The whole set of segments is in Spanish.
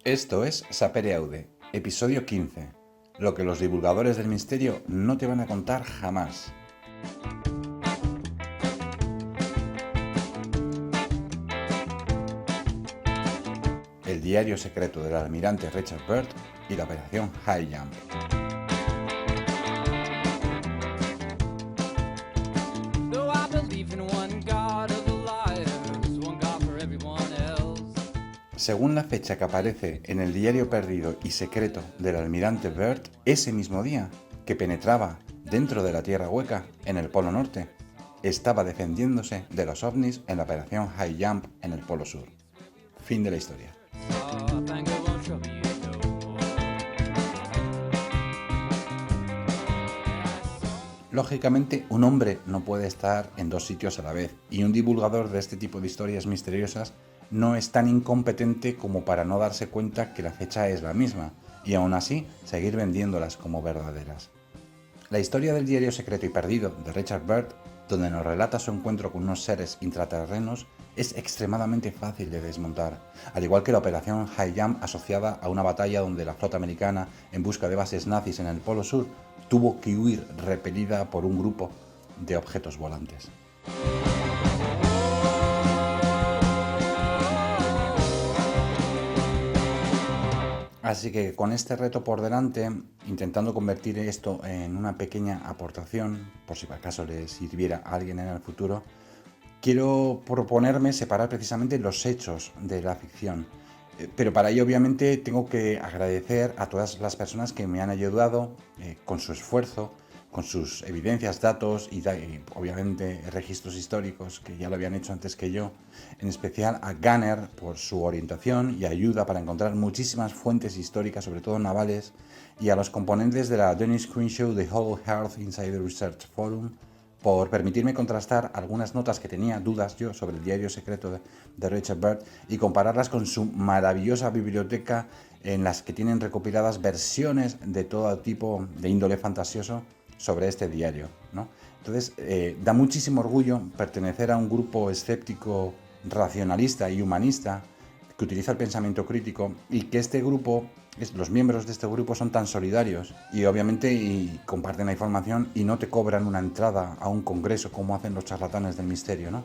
Esto es Sapere Aude, episodio 15. Lo que los divulgadores del misterio no te van a contar jamás. El diario secreto del almirante Richard Byrd y la operación High Jump. Según la fecha que aparece en el diario perdido y secreto del almirante Byrd, ese mismo día que penetraba dentro de la Tierra Hueca en el Polo Norte, estaba defendiéndose de los ovnis en la operación High Jump en el Polo Sur. Fin de la historia. Lógicamente, un hombre no puede estar en dos sitios a la vez, y un divulgador de este tipo de historias misteriosas no es tan incompetente como para no darse cuenta que la fecha es la misma, y aún así seguir vendiéndolas como verdaderas. La historia del diario secreto y perdido de Richard Byrd, donde nos relata su encuentro con unos seres intraterrenos, es extremadamente fácil de desmontar, al igual que la operación High Jump asociada a una batalla donde la flota americana, en busca de bases nazis en el Polo Sur, tuvo que huir repelida por un grupo de objetos volantes. Así que con este reto por delante, intentando convertir esto en una pequeña aportación, por si acaso le sirviera a alguien en el futuro, quiero proponerme separar precisamente los hechos de la ficción. Pero para ello obviamente tengo que agradecer a todas las personas que me han ayudado con su esfuerzo, con sus evidencias, datos y obviamente registros históricos que ya lo habían hecho antes que yo, en especial a Gunner por su orientación y ayuda para encontrar muchísimas fuentes históricas, sobre todo navales, y a los componentes de la Dennis Crenshaw de Whole Earth Insider Research Forum por permitirme contrastar algunas notas que tenía dudas yo sobre el diario secreto de Richard Byrd y compararlas con su maravillosa biblioteca en las que tienen recopiladas versiones de todo tipo de índole fantasioso sobre este diario, ¿no? Entonces, da muchísimo orgullo pertenecer a un grupo escéptico, racionalista y humanista que utiliza el pensamiento crítico y que este grupo, los miembros de este grupo son tan solidarios y obviamente comparten la información y no te cobran una entrada a un congreso como hacen los charlatanes del misterio, ¿no?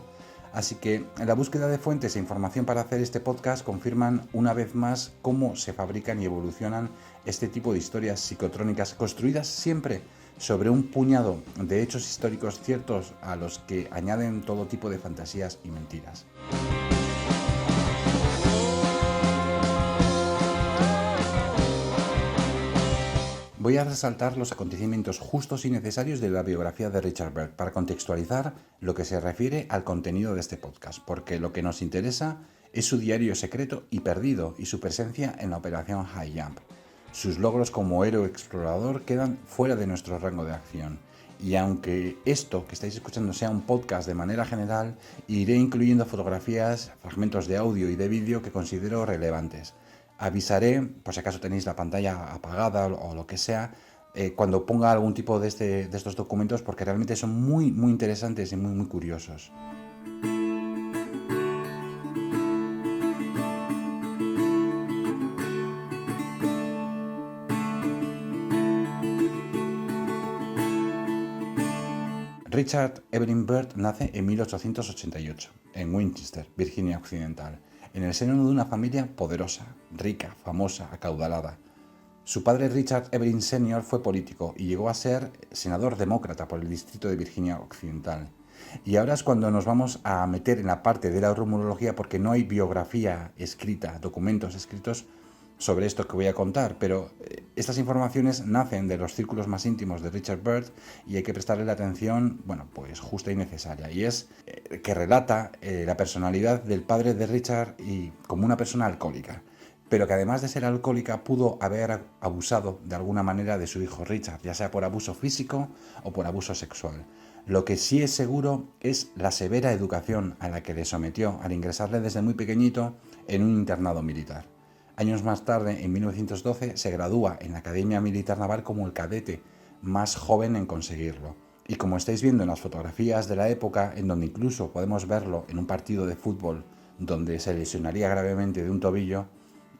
Así que en la búsqueda de fuentes e información para hacer este podcast confirman una vez más cómo se fabrican y evolucionan este tipo de historias psicotrónicas construidas siempre sobre un puñado de hechos históricos ciertos a los que añaden todo tipo de fantasías y mentiras. Voy a resaltar los acontecimientos justos y necesarios de la biografía de Richard Byrd para contextualizar lo que se refiere al contenido de este podcast, porque lo que nos interesa es su diario secreto y perdido y su presencia en la operación High Jump. Sus logros como héroe explorador quedan fuera de nuestro rango de acción. Y aunque esto que estáis escuchando sea un podcast de manera general, iré incluyendo fotografías, fragmentos de audio y de vídeo que considero relevantes. Avisaré, por si acaso tenéis la pantalla apagada o lo que sea, cuando ponga algún tipo de estos documentos, porque realmente son muy interesantes y muy curiosos. Richard Evelyn Byrd nace en 1888, en Winchester, Virginia Occidental, en el seno de una familia poderosa, rica, famosa, acaudalada. Su padre Richard Evelyn Sr. fue político y llegó a ser senador demócrata por el distrito de Virginia Occidental. Y ahora es cuando nos vamos a meter en la parte de la rumorología porque no hay biografía escrita, documentos escritos sobre esto que voy a contar, pero estas informaciones nacen de los círculos más íntimos de Richard Byrd y hay que prestarle la atención, pues justa y necesaria. Y es que relata la personalidad del padre de Richard y como una persona alcohólica, pero que además de ser alcohólica pudo haber abusado de alguna manera de su hijo Richard, ya sea por abuso físico o por abuso sexual. Lo que sí es seguro es la severa educación a la que le sometió al ingresarle desde muy pequeñito en un internado militar. Años más tarde, en 1912, se gradúa en la Academia Militar Naval como el cadete más joven en conseguirlo. Y como estáis viendo en las fotografías de la época, en donde incluso podemos verlo en un partido de fútbol donde se lesionaría gravemente de un tobillo,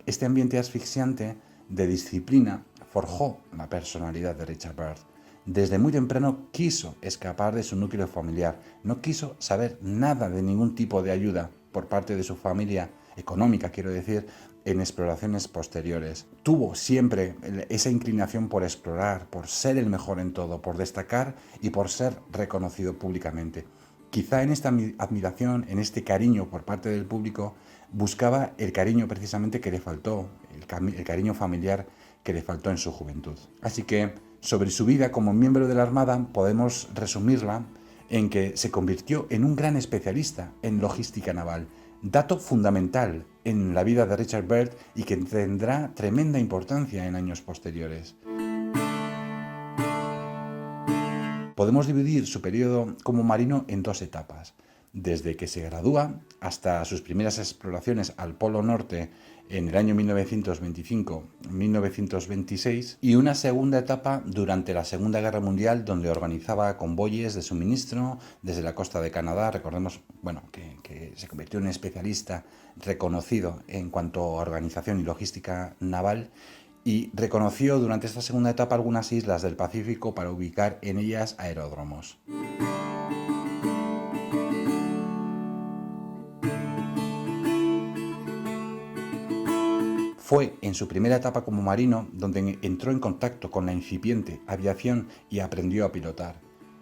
Este ambiente asfixiante de disciplina forjó la personalidad de Richard Byrd. Desde muy temprano quiso escapar de su núcleo familiar, no quiso saber nada de ningún tipo de ayuda por parte de su familia, económica quiero decir, en exploraciones posteriores. Tuvo siempre esa inclinación por explorar, por ser el mejor en todo, por destacar y por ser reconocido públicamente. Quizá en esta admiración, en este cariño por parte del público, buscaba el cariño precisamente que le faltó, el cariño familiar que le faltó en su juventud. Así que sobre su vida como miembro de la Armada podemos resumirla en que se convirtió en un gran especialista en logística naval, dato fundamental en la vida de Richard Byrd y que tendrá tremenda importancia en años posteriores. Podemos dividir su periodo como marino en dos etapas, desde que se gradúa hasta sus primeras exploraciones al Polo Norte en el año 1925-1926 y una segunda etapa durante la Segunda Guerra Mundial donde organizaba convoyes de suministro desde la costa de Canadá. Recordemos que se convirtió en un especialista reconocido en cuanto a organización y logística naval y reconoció durante esta segunda etapa algunas islas del Pacífico para ubicar en ellas aeródromos. Fue en su primera etapa como marino donde entró en contacto con la incipiente aviación y aprendió a pilotar.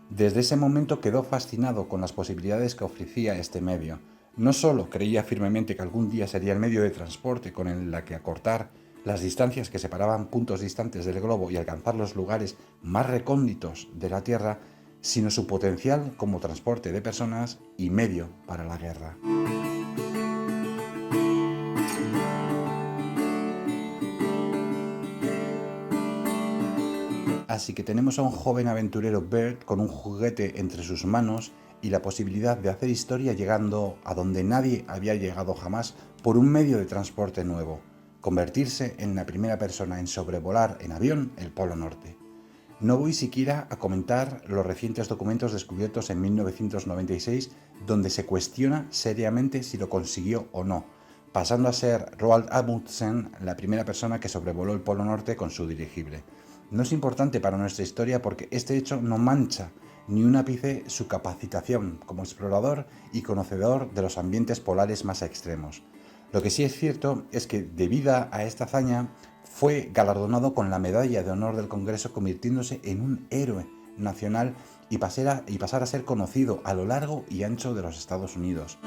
Desde ese momento quedó fascinado con las posibilidades que ofrecía este medio. No solo creía firmemente que algún día sería el medio de transporte con el que acortar las distancias que separaban puntos distantes del globo y alcanzar los lugares más recónditos de la Tierra, sino su potencial como transporte de personas y medio para la guerra. Así que tenemos a un joven aventurero Byrd con un juguete entre sus manos y la posibilidad de hacer historia llegando a donde nadie había llegado jamás por un medio de transporte nuevo, convertirse en la primera persona en sobrevolar en avión el Polo Norte. No voy siquiera a comentar los recientes documentos descubiertos en 1996 donde se cuestiona seriamente si lo consiguió o no, pasando a ser Roald Amundsen la primera persona que sobrevoló el Polo Norte con su dirigible. No es importante para nuestra historia porque este hecho no mancha ni un ápice su capacitación como explorador y conocedor de los ambientes polares más extremos. Lo que sí es cierto es que, debido a esta hazaña, fue galardonado con la Medalla de Honor del Congreso, convirtiéndose en un héroe nacional y pasar a ser conocido a lo largo y ancho de los Estados Unidos.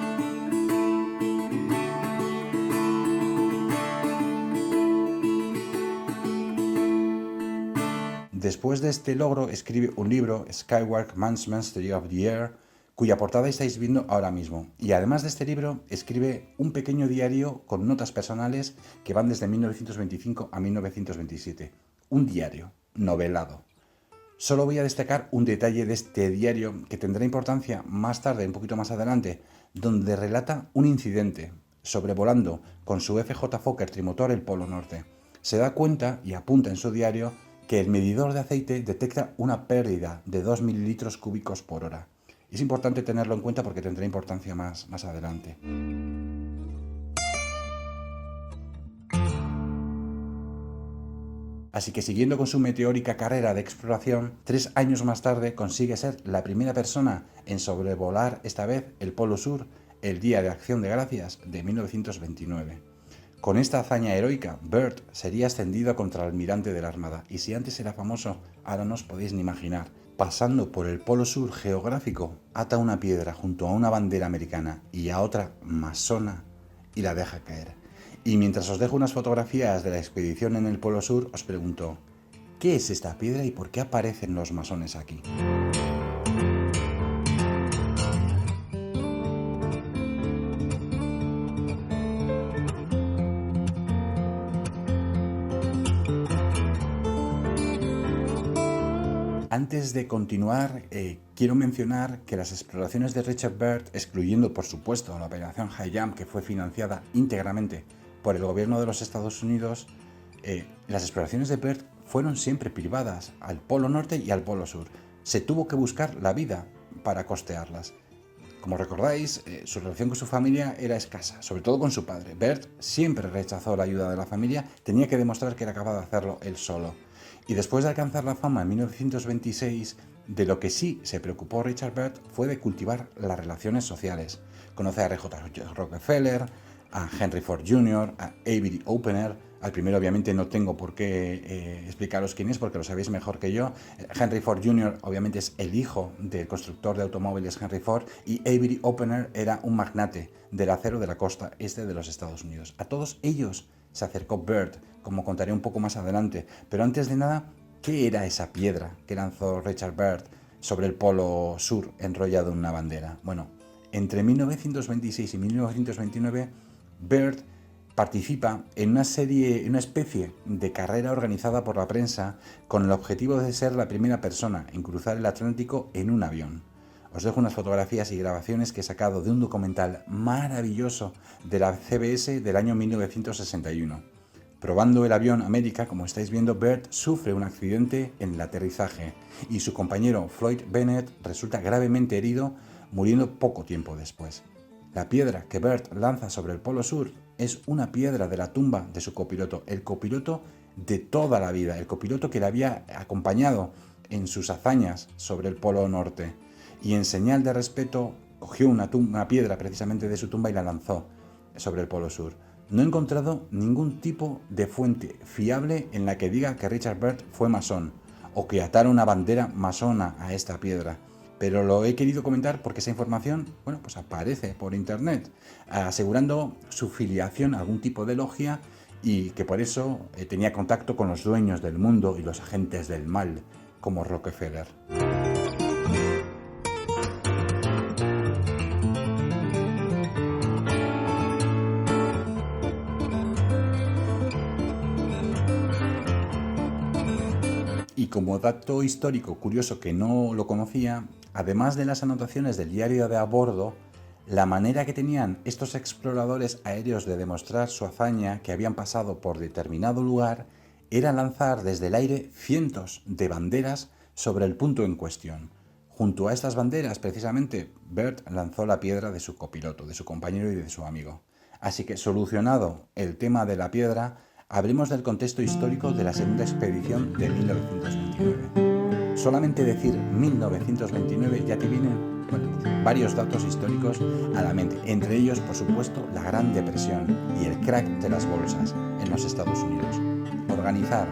Después de este logro, escribe un libro, Skyward Man's Mastery of the Air, cuya portada estáis viendo ahora mismo. Y además de este libro, escribe un pequeño diario con notas personales que van desde 1925 a 1927. Un diario novelado. Solo voy a destacar un detalle de este diario que tendrá importancia más tarde, un poquito más adelante, donde relata un incidente sobrevolando con su FJ Fokker trimotor el Polo Norte. Se da cuenta y apunta en su diario que el medidor de aceite detecta una pérdida de 2 mililitros cúbicos por hora. Es importante tenerlo en cuenta porque tendrá importancia más adelante. Así que siguiendo con su meteórica carrera de exploración, 3 años más tarde consigue ser la primera persona en sobrevolar esta vez el Polo Sur el Día de Acción de Gracias de 1929. Con esta hazaña heroica, Byrd sería ascendido a contraalmirante de la Armada, y si antes era famoso, ahora no os podéis ni imaginar. Pasando por el polo sur geográfico, ata una piedra junto a una bandera americana y a otra masona y la deja caer. Y mientras os dejo unas fotografías de la expedición en el polo sur, os pregunto, ¿qué es esta piedra y por qué aparecen los masones aquí? Antes de continuar, quiero mencionar que las exploraciones de Richard Byrd, excluyendo por supuesto la operación High Jump, que fue financiada íntegramente por el gobierno de los Estados Unidos, las exploraciones de Byrd fueron siempre privadas al Polo Norte y al Polo Sur. Se tuvo que buscar la vida para costearlas. Como recordáis, su relación con su familia era escasa, sobre todo con su padre. Bert siempre rechazó la ayuda de la familia, tenía que demostrar que era capaz de hacerlo él solo. Y después de alcanzar la fama en 1926, de lo que sí se preocupó Richard Bert fue de cultivar las relaciones sociales. Conoce a R.J. Rockefeller, a Henry Ford Jr., a Avery Opener. Al primero obviamente no tengo por qué explicaros quién es porque lo sabéis mejor que yo. Henry Ford Jr. obviamente es el hijo del constructor de automóviles Henry Ford, y Avery Opener era un magnate del acero de la costa este de los Estados Unidos. A todos ellos se acercó Bert, como contaré un poco más adelante. Pero antes de nada, ¿qué era esa piedra que lanzó Richard Bert sobre el polo sur enrollado en una bandera? Bueno, entre 1926 y 1929, Bert participa en una especie de carrera organizada por la prensa con el objetivo de ser la primera persona en cruzar el Atlántico en un avión. Os dejo unas fotografías y grabaciones que he sacado de un documental maravilloso de la CBS del año 1961. Probando el avión América, como estáis viendo, Bert sufre un accidente en el aterrizaje y su compañero Floyd Bennett resulta gravemente herido, muriendo poco tiempo después. La piedra que Bert lanza sobre el Polo Sur es una piedra de la tumba de su copiloto, el copiloto de toda la vida, el copiloto que le había acompañado en sus hazañas sobre el Polo Norte. Y en señal de respeto cogió una piedra precisamente de su tumba y la lanzó sobre el Polo Sur. No he encontrado ningún tipo de fuente fiable en la que diga que Richard Bert fue masón o que atara una bandera masona a esta piedra. Pero lo he querido comentar porque esa información, pues aparece por internet, asegurando su filiación a algún tipo de logia y que por eso tenía contacto con los dueños del mundo y los agentes del mal, como Rockefeller. Y como dato histórico curioso que no lo conocía, además de las anotaciones del diario de a bordo, la manera que tenían estos exploradores aéreos de demostrar su hazaña que habían pasado por determinado lugar era lanzar desde el aire cientos de banderas sobre el punto en cuestión. Junto a estas banderas, precisamente, Bert lanzó la piedra de su copiloto, de su compañero y de su amigo. Así que, solucionado el tema de la piedra, hablemos del contexto histórico de la segunda expedición de 1929. Solamente decir 1929 ya te vienen varios datos históricos a la mente, entre ellos, por supuesto, la Gran Depresión y el crack de las bolsas en los Estados Unidos. Organizar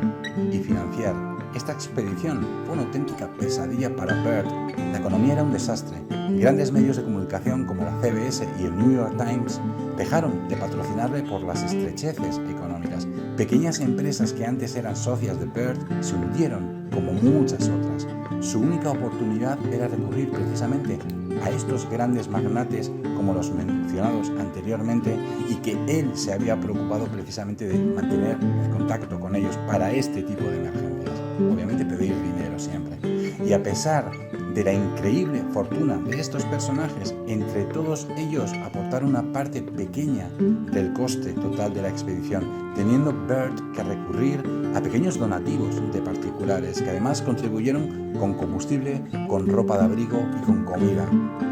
y financiar esta expedición fue una auténtica pesadilla para Bert. La economía era un desastre. Grandes medios de comunicación como la CBS y el New York Times dejaron de patrocinarle por las estrecheces económicas. Pequeñas empresas que antes eran socias de Bert se hundieron como muchas otras. Su única oportunidad era recurrir precisamente a estos grandes magnates como los mencionados anteriormente y que él se había preocupado precisamente de mantener el contacto con ellos para este tipo de emergencias. Obviamente pedir dinero siempre. Y a pesar de la increíble fortuna de estos personajes, entre todos ellos aportaron una parte pequeña del coste total de la expedición, teniendo Bert que recurrir a pequeños donativos de particulares que además contribuyeron con combustible, con ropa de abrigo y con comida.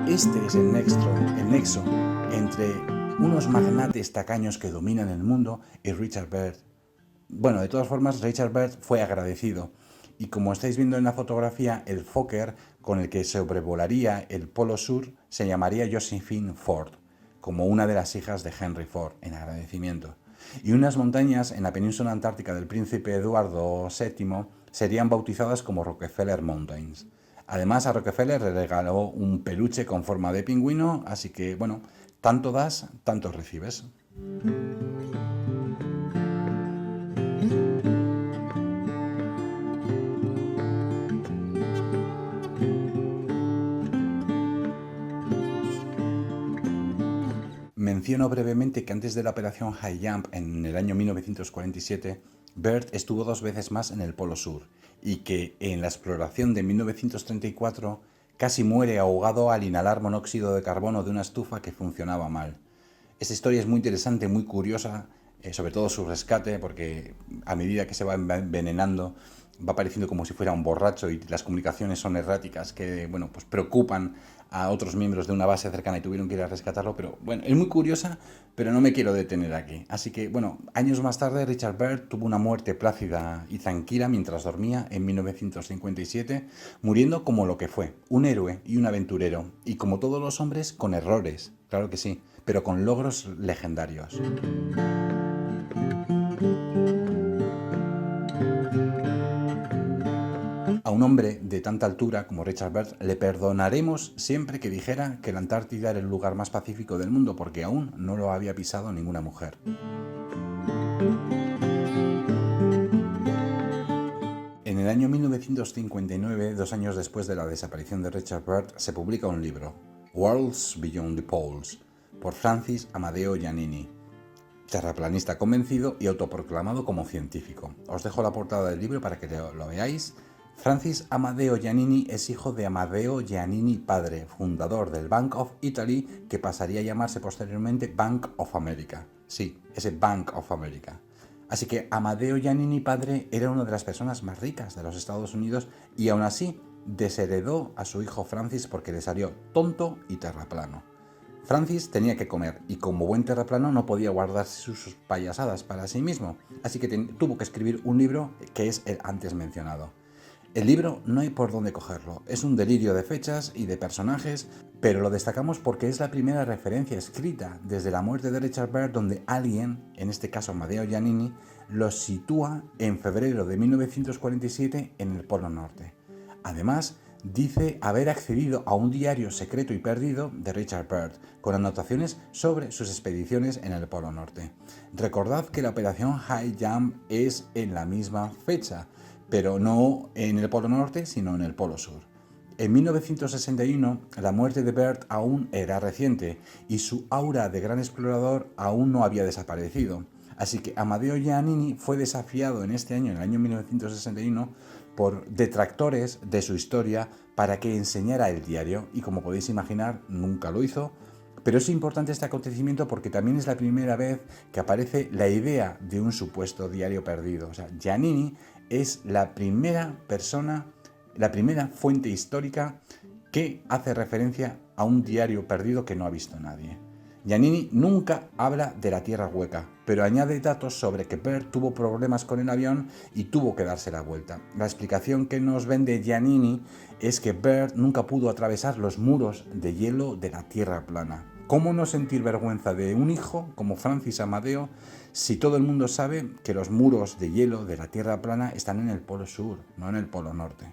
Este es el nexo entre unos magnates tacaños que dominan el mundo y Richard Bert. Bueno, de todas formas, Richard Bert fue agradecido. Y como estáis viendo en la fotografía, el Fokker con el que sobrevolaría el Polo Sur se llamaría Josephine Ford, como una de las hijas de Henry Ford, en agradecimiento. Y unas montañas en la península antártica del príncipe Eduardo VII serían bautizadas como Rockefeller Mountains. Además, a Rockefeller le regaló un peluche con forma de pingüino, así que, tanto das, tanto recibes. Menciono brevemente que antes de la operación High Jump en el año 1947, Bert estuvo 2 veces más en el Polo Sur y que en la exploración de 1934 casi muere ahogado al inhalar monóxido de carbono de una estufa que funcionaba mal. Esta historia es muy interesante, muy curiosa, sobre todo su rescate, porque a medida que se va envenenando va pareciendo como si fuera un borracho y las comunicaciones son erráticas que preocupan a otros miembros de una base cercana y tuvieron que ir a rescatarlo, pero bueno, es muy curiosa, pero no me quiero detener aquí. Así que bueno, años más tarde Richard Byrd tuvo una muerte plácida y tranquila mientras dormía en 1957, muriendo como lo que fue, un héroe y un aventurero, y como todos los hombres, con errores, claro que sí, pero con logros legendarios. A un hombre de tanta altura como Richard Byrd le perdonaremos siempre que dijera que la Antártida era el lugar más pacífico del mundo, porque aún no lo había pisado ninguna mujer. En el año 1959, 2 años después de la desaparición de Richard Byrd, se publica un libro, Worlds Beyond the Poles, por Francis Amadeo Giannini, terraplanista convencido y autoproclamado como científico. Os dejo la portada del libro para que lo veáis. Francis Amadeo Giannini es hijo de Amadeo Giannini padre, fundador del Bank of Italy, que pasaría a llamarse posteriormente Bank of America. Sí, ese Bank of America. Así que Amadeo Giannini padre era una de las personas más ricas de los Estados Unidos y aún así desheredó a su hijo Francis porque le salió tonto y terraplano. Francis tenía que comer y como buen terraplano no podía guardarse sus payasadas para sí mismo, así que tuvo que escribir un libro que es el antes mencionado. El libro no hay por dónde cogerlo, es un delirio de fechas y de personajes, pero lo destacamos porque es la primera referencia escrita desde la muerte de Richard Byrd donde alguien, en este caso Amadeo Giannini, lo sitúa en febrero de 1947 en el Polo Norte. Además, dice haber accedido a un diario secreto y perdido de Richard Byrd, con anotaciones sobre sus expediciones en el Polo Norte. Recordad que la operación High Jump es en la misma fecha, pero no en el Polo Norte, sino en el Polo Sur. En 1961, la muerte de Byrd aún era reciente y su aura de gran explorador aún no había desaparecido. Así que Amadeo Giannini fue desafiado en este año, en el año 1961, por detractores de su historia para que enseñara el diario y, como podéis imaginar, nunca lo hizo. Pero es importante este acontecimiento porque también es la primera vez que aparece la idea de un supuesto diario perdido. O sea, Giannini es la primera persona, la primera fuente histórica que hace referencia a un diario perdido que no ha visto nadie. Giannini nunca habla de la Tierra hueca, pero añade datos sobre que Byrd tuvo problemas con el avión y tuvo que darse la vuelta. La explicación que nos vende Giannini es que Byrd nunca pudo atravesar los muros de hielo de la Tierra plana. ¿Cómo no sentir vergüenza de un hijo como Francis Amadeo si todo el mundo sabe que los muros de hielo de la Tierra plana están en el Polo Sur, no en el Polo Norte?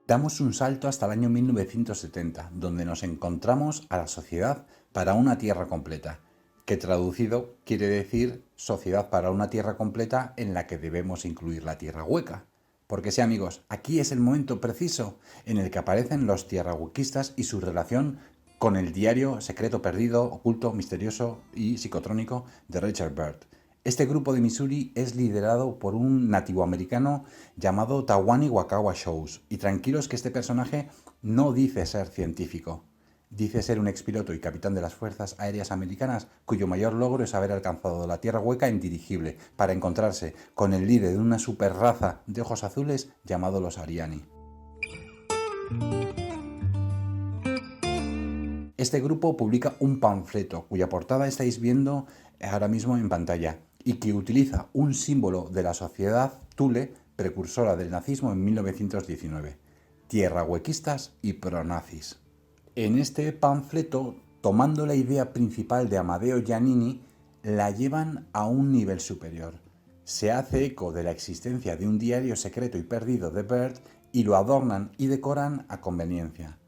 Damos un salto hasta el año 1970, donde nos encontramos a la Sociedad para una Tierra Completa, que traducido quiere decir Sociedad para una Tierra Completa en la que debemos incluir la Tierra Hueca. Porque sí, amigos, aquí es el momento preciso en el que aparecen los tierrahuequistas y su relación con el diario secreto perdido, oculto, misterioso y psicotrónico de Richard Byrd. Este grupo de Missouri es liderado por un nativo americano llamado Tawani Wakawa Shows, y tranquilos que este personaje no dice ser científico. Dice ser un expiloto y capitán de las Fuerzas Aéreas Americanas, cuyo mayor logro es haber alcanzado la Tierra Hueca en dirigible para encontrarse con el líder de una superraza de ojos azules llamado los Ariani. Este grupo publica un panfleto cuya portada estáis viendo ahora mismo en pantalla y que utiliza un símbolo de la sociedad Thule, precursora del nazismo en 1919, tierrahuequistas y pronazis. En este panfleto, tomando la idea principal de Amadeo Giannini, la llevan a un nivel superior. Se hace eco de la existencia de un diario secreto y perdido de Byrd y lo adornan y decoran a conveniencia.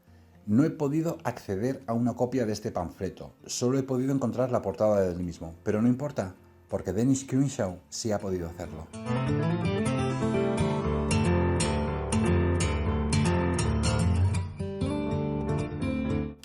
No he podido acceder a una copia de este panfleto, solo he podido encontrar la portada del mismo, pero no importa, porque Dennis Crenshaw sí ha podido hacerlo.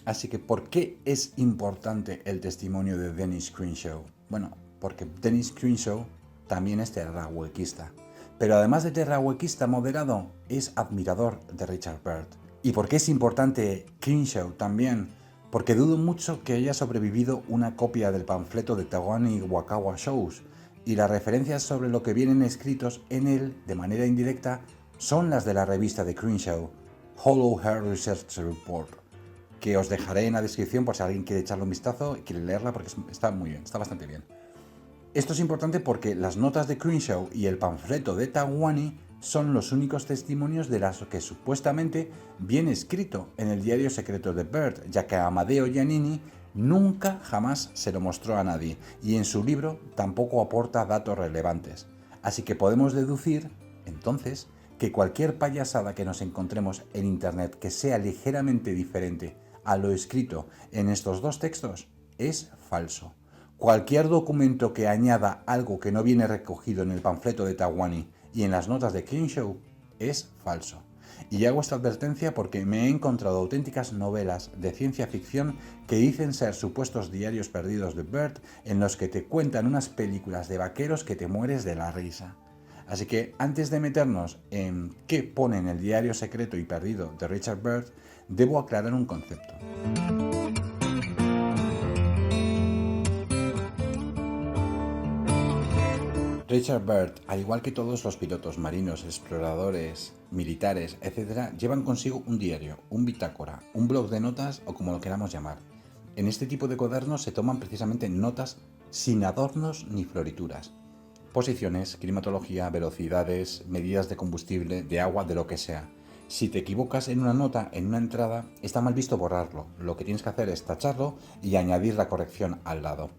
Así que, ¿por qué es importante el testimonio de Dennis Crenshaw? Bueno, porque Dennis Crenshaw también es terrahuequista, pero además de terrahuequista moderado, es admirador de Richard Byrd. ¿Y por qué es importante Crenshaw también? Porque dudo mucho que haya sobrevivido una copia del panfleto de Tawani Wakawa Shows, y las referencias sobre lo que vienen escritos en él de manera indirecta son las de la revista de Crenshaw, Hollow Earth Research Report, que os dejaré en la descripción por si alguien quiere echarle un vistazo y quiere leerla, porque está muy bien, está bastante bien. Esto es importante porque las notas de Crenshaw y el panfleto de Tawani son los únicos testimonios de las que supuestamente viene escrito en el diario secreto de Bert, ya que Amadeo Giannini nunca jamás se lo mostró a nadie y en su libro tampoco aporta datos relevantes. Así que podemos deducir, entonces, que cualquier payasada que nos encontremos en internet que sea ligeramente diferente a lo escrito en estos dos textos es falso. Cualquier documento que añada algo que no viene recogido en el panfleto de Tawani y en las notas de Crenshaw es falso. Y hago esta advertencia porque me he encontrado auténticas novelas de ciencia ficción que dicen ser supuestos diarios perdidos de Bert, en los que te cuentan unas películas de vaqueros que te mueres de la risa. Así que antes de meternos en qué pone en el diario secreto y perdido de Richard Bert, debo aclarar un concepto. Richard Bert, al igual que todos los pilotos marinos, exploradores, militares, etc., llevan consigo un diario, un bitácora, un blog de notas o como lo queramos llamar. En este tipo de cuadernos se toman precisamente notas sin adornos ni florituras. Posiciones, climatología, velocidades, medidas de combustible, de agua, de lo que sea. Si te equivocas en una nota, en una entrada, está mal visto borrarlo. Lo que tienes que hacer es tacharlo y añadir la corrección al lado.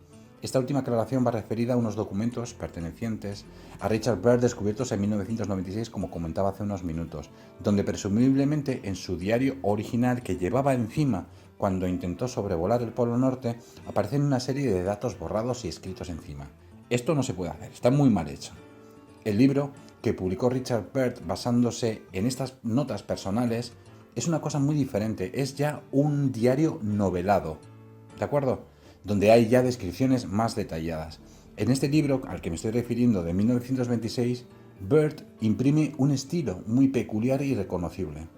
Esta última aclaración va referida a unos documentos pertenecientes a Richard Bert descubiertos en 1996, como comentaba hace unos minutos, donde presumiblemente en su diario original que llevaba encima cuando intentó sobrevolar el Polo Norte, aparecen una serie de datos borrados y escritos encima. Esto no se puede hacer, está muy mal hecho. El libro que publicó Richard Bert basándose en estas notas personales es una cosa muy diferente, es ya un diario novelado, ¿de acuerdo? Donde hay ya descripciones más detalladas. En este libro al que me estoy refiriendo de 1926, Bert imprime un estilo muy peculiar y reconocible.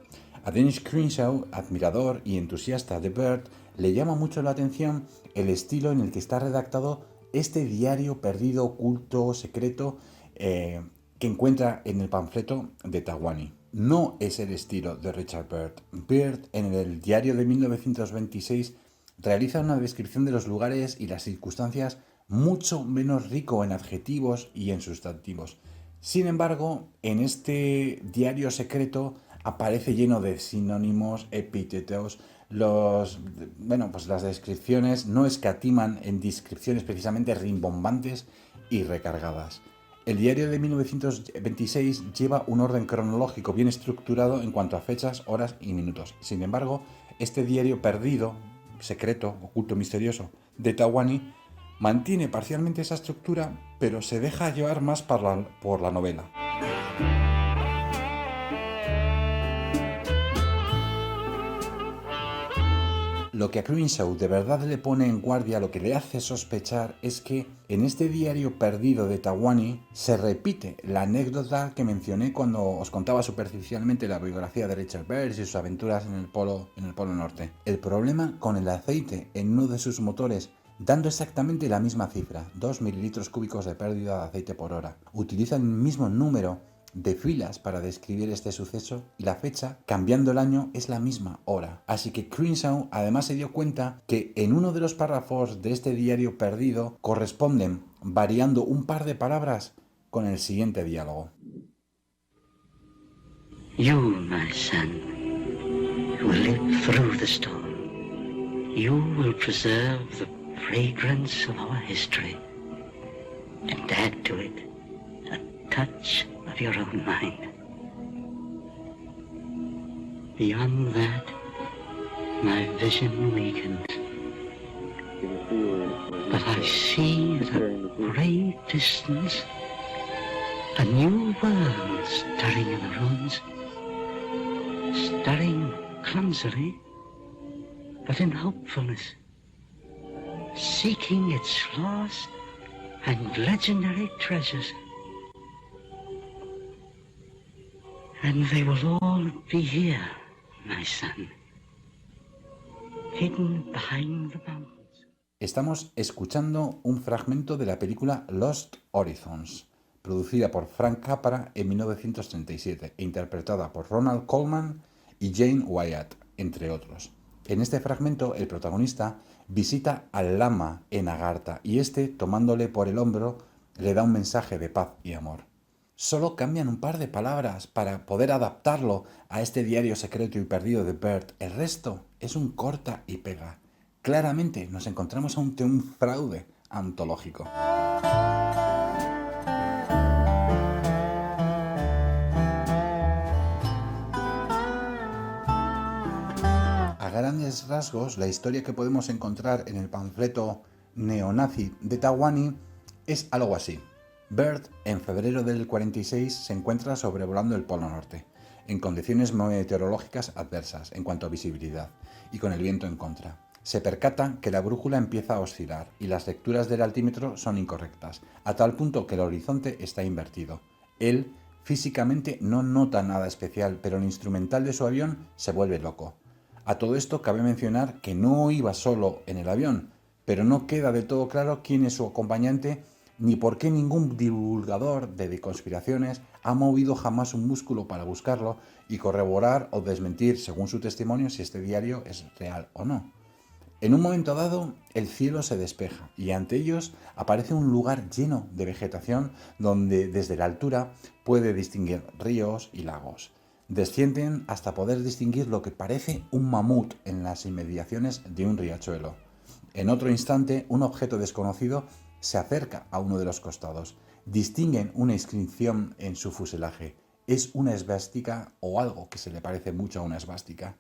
A Dennis Crenshaw, admirador y entusiasta de Bert, le llama mucho la atención el estilo en el que está redactado este diario perdido, oculto, secreto, que encuentra en el panfleto de Tawani. No es el estilo de Richard Bert. Bert, en el diario de 1926, realiza una descripción de los lugares y las circunstancias mucho menos rico en adjetivos y en sustantivos. Sin embargo, en este diario secreto aparece lleno de sinónimos, epítetos, las descripciones no escatiman en descripciones precisamente rimbombantes y recargadas. El diario de 1926 lleva un orden cronológico bien estructurado en cuanto a fechas, horas y minutos. Sin embargo, este diario perdido, secreto, oculto, misterioso, de Tawani, mantiene parcialmente esa estructura, pero se deja llevar más por la novela. Lo que a Crenshaw de verdad le pone en guardia, lo que le hace sospechar, es que en este diario perdido de Tawani se repite la anécdota que mencioné cuando os contaba superficialmente la biografía de Richard Bert y sus aventuras en el Polo Norte. El problema con el aceite en uno de sus motores, dando exactamente la misma cifra, 2 mililitros cúbicos de pérdida de aceite por hora. Utiliza el mismo número de filas para describir este suceso y la fecha, cambiando el año, es la misma hora. Así que Crenshaw además se dio cuenta que en uno de los párrafos de este diario perdido corresponden, variando un par de palabras, con el siguiente diálogo. You, my son, will live through the storm. You will preserve the fragrance of our history and add to it a touch of your own mind. Beyond that, my vision weakens. But I see at a great distance a new world stirring in the ruins, stirring clumsily, but in hopefulness, seeking its lost and legendary treasures. And they will all be here, my son, hidden behind the mountains. Estamos escuchando un fragmento de la película Lost Horizons, producida por Frank Capra en 1937 e interpretada por Ronald Colman y Jane Wyatt, entre otros. En este fragmento, el protagonista visita al lama en Agartha y este, tomándole por el hombro, le da un mensaje de paz y amor. Solo cambian un par de palabras para poder adaptarlo a este diario secreto y perdido de Bert. El resto es un corta y pega. Claramente nos encontramos ante un fraude antológico. A grandes rasgos, la historia que podemos encontrar en el panfleto neonazi de Tahwani es algo así. Bert, en febrero del 46, se encuentra sobrevolando el Polo Norte, en condiciones meteorológicas adversas en cuanto a visibilidad y con el viento en contra. Se percata que la brújula empieza a oscilar y las lecturas del altímetro son incorrectas, a tal punto que el horizonte está invertido. Él, físicamente, no nota nada especial, pero el instrumental de su avión se vuelve loco. A todo esto cabe mencionar que no iba solo en el avión, pero no queda de todo claro quién es su acompañante ni por qué ningún divulgador de conspiraciones ha movido jamás un músculo para buscarlo y corroborar o desmentir, según su testimonio, si este diario es real o no. En un momento dado, el cielo se despeja y ante ellos aparece un lugar lleno de vegetación donde desde la altura puede distinguir ríos y lagos. Descienden hasta poder distinguir lo que parece un mamut en las inmediaciones de un riachuelo. En otro instante, un objeto desconocido se acerca a uno de los costados. Distinguen una inscripción en su fuselaje. Es una esvástica o algo que se le parece mucho a una esvástica.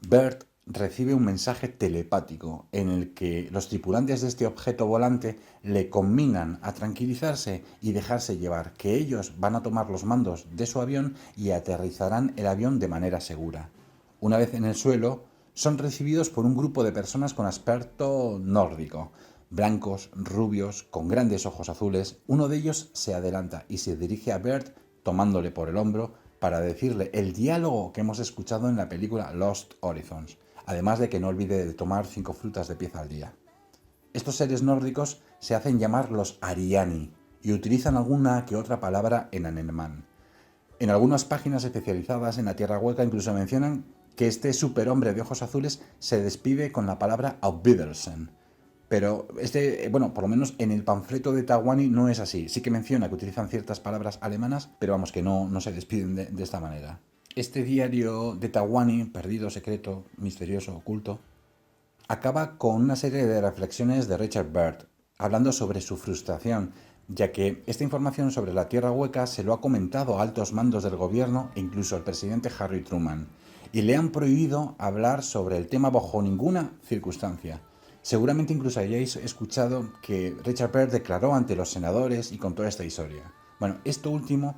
Bert recibe un mensaje telepático en el que los tripulantes de este objeto volante le conminan a tranquilizarse y dejarse llevar, que ellos van a tomar los mandos de su avión y aterrizarán el avión de manera segura. Una vez en el suelo, son recibidos por un grupo de personas con aspecto nórdico, blancos, rubios, con grandes ojos azules. Uno de ellos se adelanta y se dirige a Bert tomándole por el hombro para decirle el diálogo que hemos escuchado en la película Lost Horizons, además de que no olvide de tomar 5 frutas de pieza al día. Estos seres nórdicos se hacen llamar los Ariani y utilizan alguna que otra palabra en alemán. En algunas páginas especializadas en la Tierra Hueca incluso mencionan que este superhombre de ojos azules se despide con la palabra Auf Wiedersehen. Pero por lo menos en el panfleto de Tahwani no es así. Sí que menciona que utilizan ciertas palabras alemanas, pero vamos, que no se despiden de esta manera. Este diario de Tahwani, perdido, secreto, misterioso, oculto, acaba con una serie de reflexiones de Richard Bert, hablando sobre su frustración, ya que esta información sobre la Tierra Hueca se lo ha comentado a altos mandos del gobierno e incluso al presidente Harry Truman, y le han prohibido hablar sobre el tema bajo ninguna circunstancia. Seguramente incluso hayáis escuchado que Richard Bert declaró ante los senadores y contó esta historia. Bueno, esta última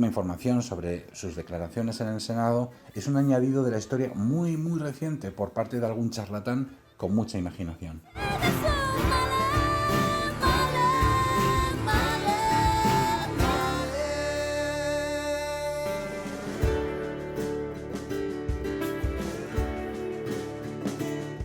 información sobre sus declaraciones en el Senado es un añadido de la historia muy reciente por parte de algún charlatán con mucha imaginación.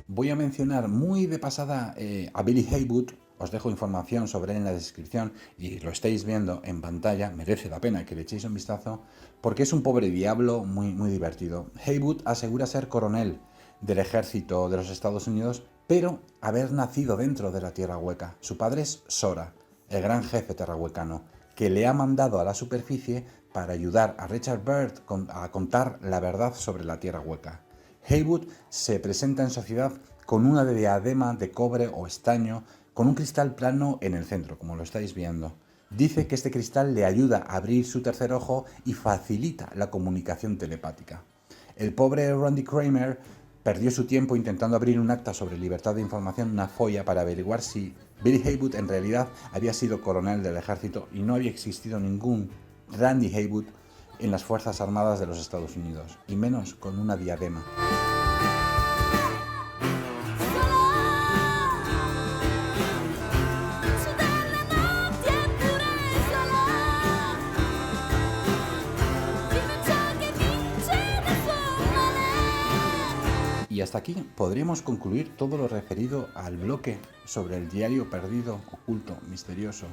Voy a mencionar muy de pasada a Billy Heywood. Os dejo información sobre él en la descripción y lo estáis viendo en pantalla. Merece la pena que le echéis un vistazo porque es un pobre diablo muy divertido. Heywood asegura ser coronel del ejército de los Estados Unidos, pero haber nacido dentro de la Tierra Hueca. Su padre es Sora, el gran jefe terrahuecano, que le ha mandado a la superficie para ayudar a Richard Bert a contar la verdad sobre la Tierra Hueca. Heywood se presenta en sociedad con una diadema de cobre o estaño con un cristal plano en el centro, como lo estáis viendo. Dice que este cristal le ayuda a abrir su tercer ojo y facilita la comunicación telepática. El pobre Randy Kramer perdió su tiempo intentando abrir un acta sobre libertad de información, una folla, para averiguar si Billy Heywood en realidad había sido coronel del ejército y no había existido ningún Randy Heywood en las Fuerzas Armadas de los Estados Unidos, y menos con una diadema. Y hasta aquí podríamos concluir todo lo referido al bloque sobre el diario perdido, oculto, misterioso,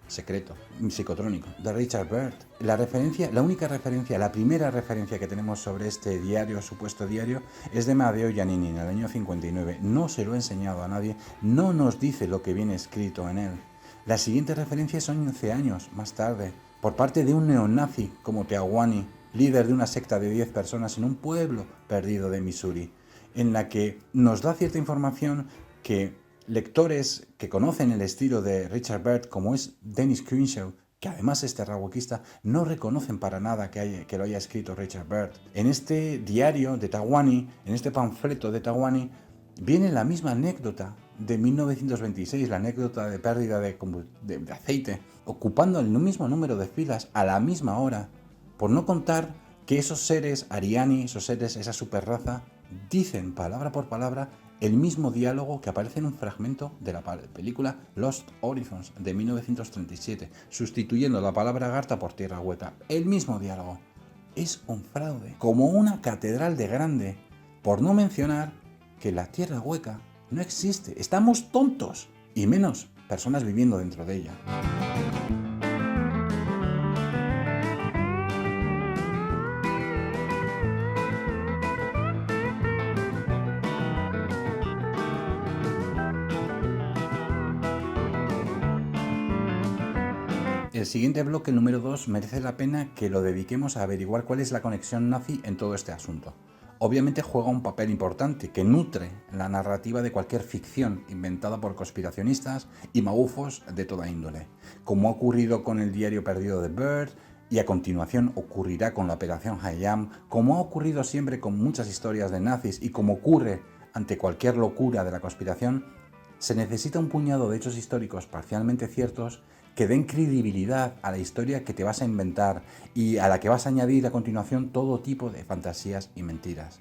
secreto, psicotrónico de Richard Byrd. La primera referencia que tenemos sobre este diario, supuesto diario, es de Matteo Giannini en el año 59. No se lo he enseñado a nadie, no nos dice lo que viene escrito en él. Las siguientes referencias son 11 años más tarde, por parte de un neonazi como Teahwani, líder de una secta de 10 personas en un pueblo perdido de Missouri, en la que nos da cierta información que lectores que conocen el estilo de Richard Byrd, como es Dennis Crenshaw, que además es terrahuequista, no reconocen para nada que lo haya escrito Richard Byrd. En este diario de Teahwani, en este panfleto de Teahwani, viene la misma anécdota de 1926, la anécdota de pérdida de aceite, ocupando el mismo número de filas a la misma hora, por no contar que esos seres Ariani, esos seres, esa superraza, dicen palabra por palabra el mismo diálogo que aparece en un fragmento de la película Lost Horizons de 1937, sustituyendo la palabra Garta por tierra hueca. El mismo diálogo. Es un fraude, como una catedral de grande, por no mencionar que la tierra hueca no existe. Estamos tontos, y menos personas viviendo dentro de ella. El siguiente bloque, el número 2, merece la pena que lo dediquemos a averiguar cuál es la conexión nazi en todo este asunto. Obviamente juega un papel importante que nutre la narrativa de cualquier ficción inventada por conspiracionistas y magufos de toda índole, como ha ocurrido con el diario perdido de Byrd y a continuación ocurrirá con la operación Hayam, como ha ocurrido siempre con muchas historias de nazis y como ocurre ante cualquier locura de la conspiración. Se necesita un puñado de hechos históricos parcialmente ciertos que den credibilidad a la historia que te vas a inventar y a la que vas a añadir a continuación todo tipo de fantasías y mentiras.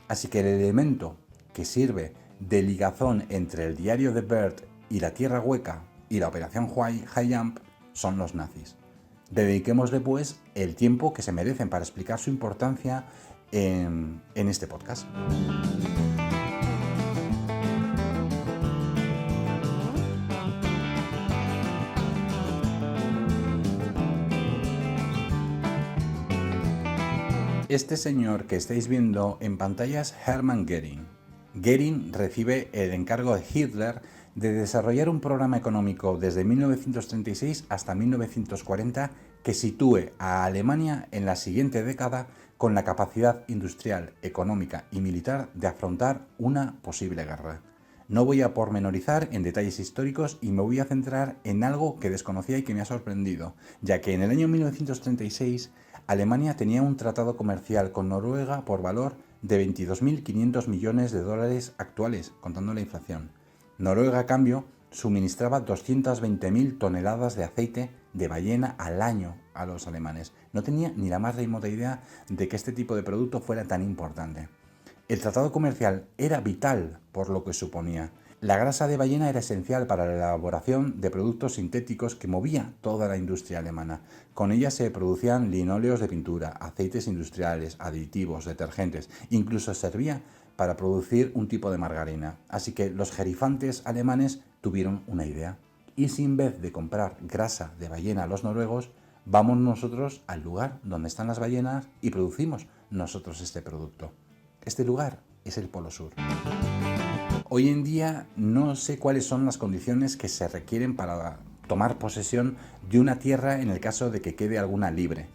Así que el elemento que sirve de ligazón entre el diario de Byrd y la Tierra Hueca y la operación Hayam son los nazis. Dediquémosle pues el tiempo que se merecen para explicar su importancia en este podcast. Este señor que estáis viendo en pantalla es Hermann Göring. Göring recibe el encargo de Hitler de desarrollar un programa económico desde 1936 hasta 1940 que sitúe a Alemania en la siguiente década con la capacidad industrial, económica y militar de afrontar una posible guerra. No voy a pormenorizar en detalles históricos y me voy a centrar en algo que desconocía y que me ha sorprendido, ya que en el año 1936 Alemania tenía un tratado comercial con Noruega por valor de 22.500 millones de dólares actuales, contando la inflación. Noruega, a cambio, suministraba 220.000 toneladas de aceite de ballena al año a los alemanes. No tenía ni la más remota idea de que este tipo de producto fuera tan importante. El tratado comercial era vital por lo que suponía. La grasa de ballena era esencial para la elaboración de productos sintéticos que movía toda la industria alemana. Con ella se producían linóleos de pintura, aceites industriales, aditivos, detergentes, incluso servía para producir un tipo de margarina. Así que los gerifantes alemanes tuvieron una idea. Y si en vez de comprar grasa de ballena a los noruegos, vamos nosotros al lugar donde están las ballenas y producimos nosotros este producto. Este lugar es el Polo Sur. Hoy en día no sé cuáles son las condiciones que se requieren para tomar posesión de una tierra en el caso de que quede alguna libre.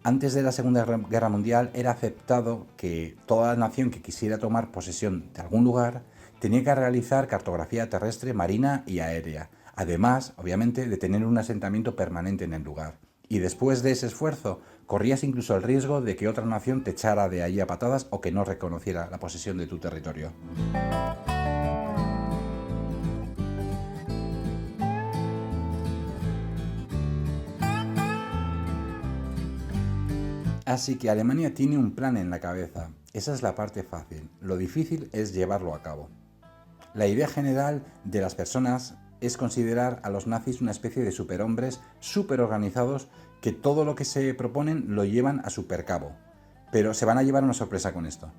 Antes de la Segunda Guerra Mundial era aceptado que toda nación que quisiera tomar posesión de algún lugar tenía que realizar cartografía terrestre, marina y aérea, además, obviamente, de tener un asentamiento permanente en el lugar. Y después de ese esfuerzo, corrías incluso el riesgo de que otra nación te echara de ahí a patadas o que no reconociera la posesión de tu territorio. Así que Alemania tiene un plan en la cabeza. Esa es la parte fácil. Lo difícil es llevarlo a cabo. La idea general de las personas es considerar a los nazis una especie de superhombres superorganizados que todo lo que se proponen lo llevan a supercabo. Pero se van a llevar una sorpresa con esto.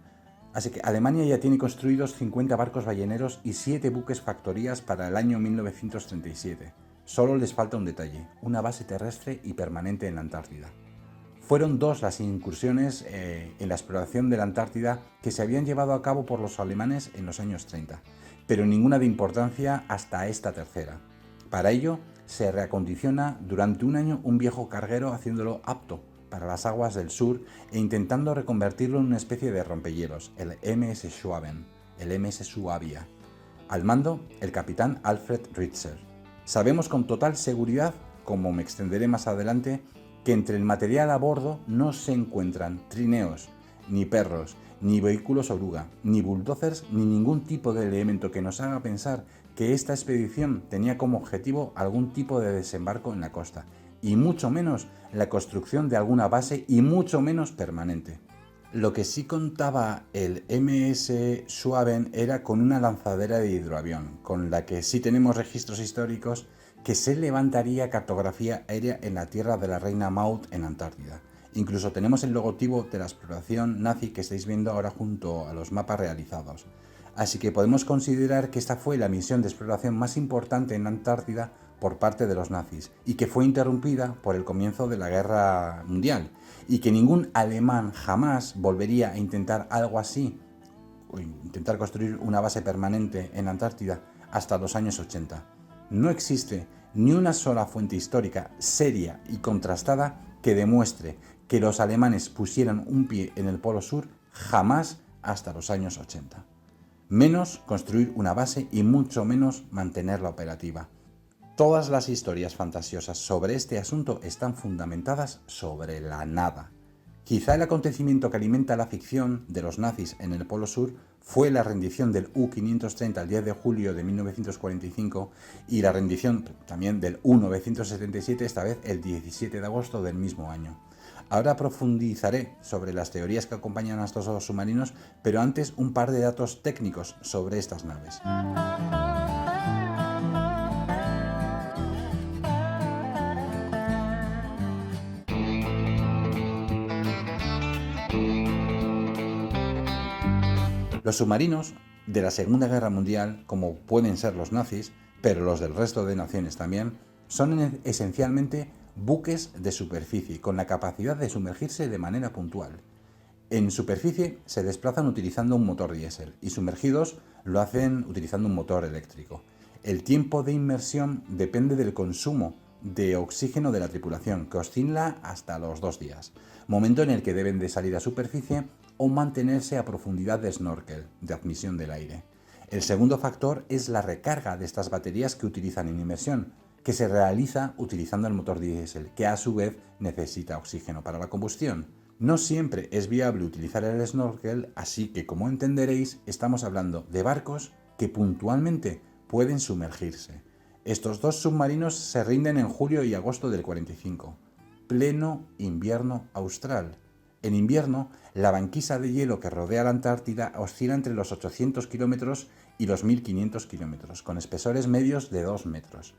Así que Alemania ya tiene construidos 50 barcos balleneros y 7 buques factorías para el año 1937. Solo les falta un detalle, una base terrestre y permanente en la Antártida. Fueron 2 las incursiones en la exploración de la Antártida que se habían llevado a cabo por los alemanes en los años 30, pero ninguna de importancia hasta esta tercera. Para ello, se reacondiciona durante un año un viejo carguero haciéndolo apto para las aguas del sur e intentando reconvertirlo en una especie de rompehielos, el MS Schwaben, el MS Suabia. Al mando, el capitán Alfred Ritzer. Sabemos con total seguridad, como me extenderé más adelante, que entre el material a bordo no se encuentran trineos, ni perros, ni vehículos oruga, ni bulldozers, ni ningún tipo de elemento que nos haga pensar que esta expedición tenía como objetivo algún tipo de desembarco en la costa, y mucho menos la construcción de alguna base y mucho menos permanente. Lo que sí contaba el MS Schwaben era con una lanzadera de hidroavión, con la que sí tenemos registros históricos que se levantaría cartografía aérea en la tierra de la reina Maud en Antártida. Incluso tenemos el logotipo de la exploración nazi que estáis viendo ahora junto a los mapas realizados. Así que podemos considerar que esta fue la misión de exploración más importante en Antártida por parte de los nazis y que fue interrumpida por el comienzo de la Guerra Mundial y que ningún alemán jamás volvería a intentar algo así o intentar construir una base permanente en Antártida hasta los años 80. No existe ni una sola fuente histórica seria y contrastada que demuestre que los alemanes pusieran un pie en el Polo Sur jamás hasta los años 80. Menos construir una base y mucho menos mantenerla operativa. Todas las historias fantasiosas sobre este asunto están fundamentadas sobre la nada. Quizá el acontecimiento que alimenta la ficción de los nazis en el Polo Sur fue la rendición del U-530 el 10 de julio de 1945 y la rendición también del U-977, esta vez el 17 de agosto del mismo año. Ahora profundizaré sobre las teorías que acompañan a estos dos submarinos, pero antes un par de datos técnicos sobre estas naves. Los submarinos de la Segunda Guerra Mundial, como pueden ser los nazis, pero los del resto de naciones también, son esencialmente buques de superficie, con la capacidad de sumergirse de manera puntual. En superficie se desplazan utilizando un motor diésel y sumergidos lo hacen utilizando un motor eléctrico. El tiempo de inmersión depende del consumo de oxígeno de la tripulación, que oscila hasta los 2 días, momento en el que deben de salir a superficie o mantenerse a profundidad de snorkel, de admisión del aire. El segundo factor es la recarga de estas baterías que utilizan en inmersión, que se realiza utilizando el motor diésel, que a su vez necesita oxígeno para la combustión. No siempre es viable utilizar el snorkel, así que, como entenderéis, estamos hablando de barcos que puntualmente pueden sumergirse. Estos dos submarinos se rinden en julio y agosto del 45, pleno invierno austral. En invierno, la banquisa de hielo que rodea la Antártida oscila entre los 800 kilómetros y los 1500 kilómetros, con espesores medios de 2 metros.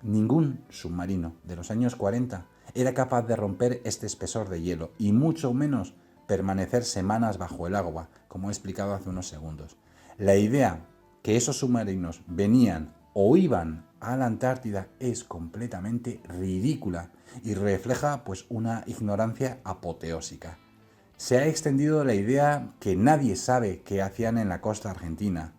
Ningún submarino de los años 40 era capaz de romper este espesor de hielo y mucho menos permanecer semanas bajo el agua, como he explicado hace unos segundos. La idea que esos submarinos venían o iban a la Antártida es completamente ridícula y refleja pues una ignorancia apoteósica. Se ha extendido la idea que nadie sabe qué hacían en la costa argentina.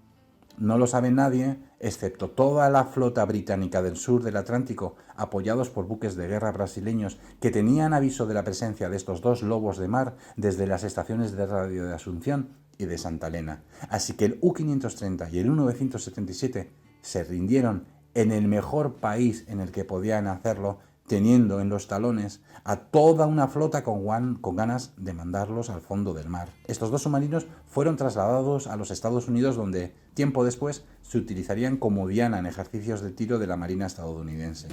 No lo sabe nadie, excepto toda la flota británica del sur del Atlántico, apoyados por buques de guerra brasileños que tenían aviso de la presencia de estos dos lobos de mar desde las estaciones de radio de Asunción y de Santa Elena. Así que el U-530 y el U-977 se rindieron en el mejor país en el que podían hacerlo, teniendo en los talones a toda una flota con ganas de mandarlos al fondo del mar. Estos dos submarinos fueron trasladados a los Estados Unidos, donde tiempo después se utilizarían como diana en ejercicios de tiro de la Marina estadounidense.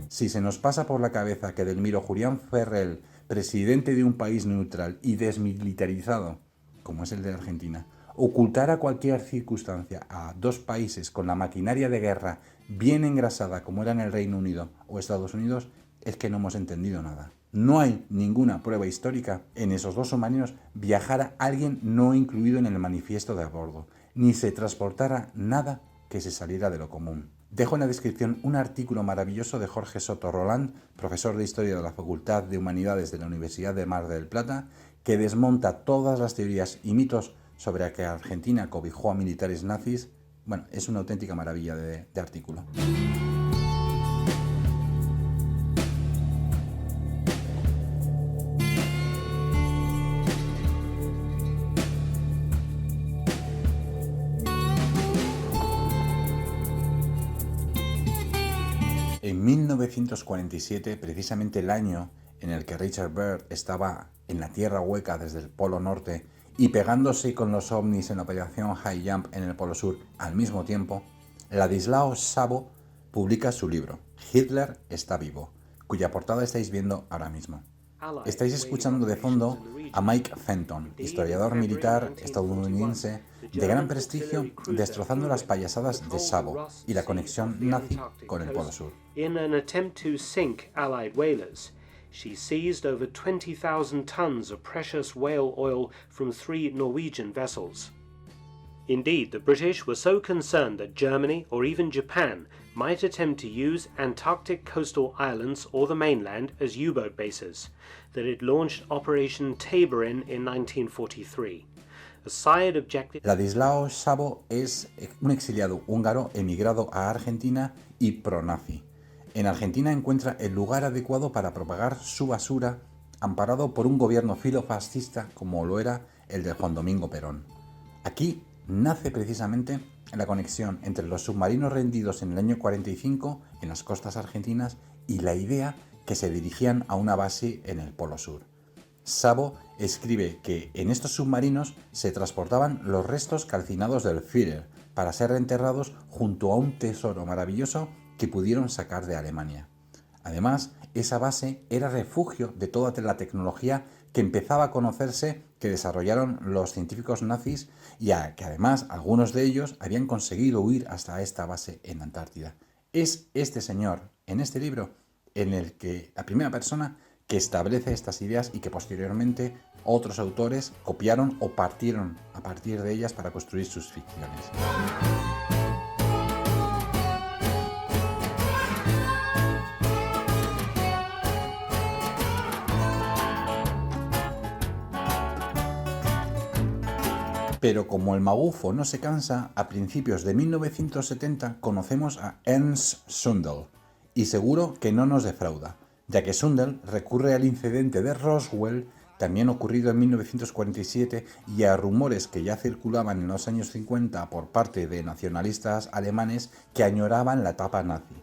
Si se nos pasa por la cabeza que Delmiro Julián Ferrell, presidente de un país neutral y desmilitarizado, como es el de Argentina, ocultar cualquier circunstancia a dos países con la maquinaria de guerra bien engrasada como eran el Reino Unido o Estados Unidos, es que no hemos entendido nada. No hay ninguna prueba histórica en esos dos submarinos viajara alguien no incluido en el manifiesto de a bordo, ni se transportara nada que se saliera de lo común. Dejo en la descripción un artículo maravilloso de Jorge Soto Roland, profesor de Historia de la Facultad de Humanidades de la Universidad de Mar del Plata, que desmonta todas las teorías y mitos sobre que Argentina cobijó a militares nazis. Bueno, es una auténtica maravilla de artículo. En 1947, precisamente el año en el que Richard Byrd estaba en la Tierra Hueca desde el Polo Norte y pegándose con los ovnis en la operación High Jump en el Polo Sur al mismo tiempo, Ladislao Sabo publica su libro, Hitler está vivo, cuya portada estáis viendo ahora mismo. Estáis escuchando de fondo a Mike Fenton, historiador militar estadounidense de gran prestigio, destrozando las payasadas de Sabo y la conexión nazi con el Polo Sur. In an attempt to sink Allied whalers, she seized over 20,000 tons of precious whale oil from 3 Norwegian vessels. Indeed, the British were so concerned that Germany or even Japan might attempt to use Antarctic coastal islands or the mainland as U-boat bases, that it launched Operation Tabarin in 1943. A side objective... Ladislao Sabo es un exiliado húngaro emigrado a Argentina y pro-nazi. En Argentina encuentra el lugar adecuado para propagar su basura, amparado por un gobierno filofascista como lo era el de Juan Domingo Perón. Aquí nace precisamente la conexión entre los submarinos rendidos en el año 45 en las costas argentinas y la idea que se dirigían a una base en el Polo Sur. Sabo escribe que en estos submarinos se transportaban los restos calcinados del Führer para ser enterrados junto a un tesoro maravilloso que pudieron sacar de Alemania. Además, esa base era refugio de toda la tecnología que empezaba a conocerse que desarrollaron los científicos nazis y que además algunos de ellos habían conseguido huir hasta esta base en Antártida. Es este señor, en este libro, en el que la primera persona que establece estas ideas y que posteriormente otros autores copiaron o partieron a partir de ellas para construir sus ficciones. Pero como el magufo no se cansa, a principios de 1970 conocemos a Ernst Zundel, y seguro que no nos defrauda, ya que Zundel recurre al incidente de Roswell, también ocurrido en 1947, y a rumores que ya circulaban en los años 50 por parte de nacionalistas alemanes que añoraban la etapa nazi.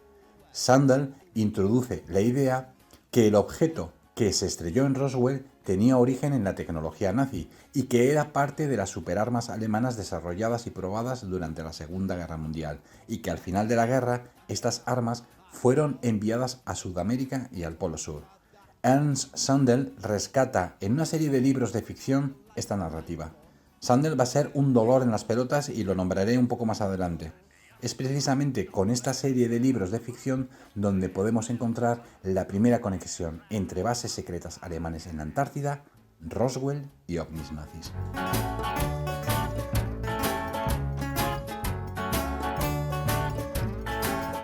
Zundel introduce la idea que el objeto que se estrelló en Roswell tenía origen en la tecnología nazi y que era parte de las superarmas alemanas desarrolladas y probadas durante la Segunda Guerra Mundial, y que al final de la guerra estas armas fueron enviadas a Sudamérica y al Polo Sur. Ernst Zundel rescata en una serie de libros de ficción esta narrativa. Zundel va a ser un dolor en las pelotas y lo nombraré un poco más adelante. Es precisamente con esta serie de libros de ficción donde podemos encontrar la primera conexión entre bases secretas alemanes en la Antártida, Roswell y ovnis nazis.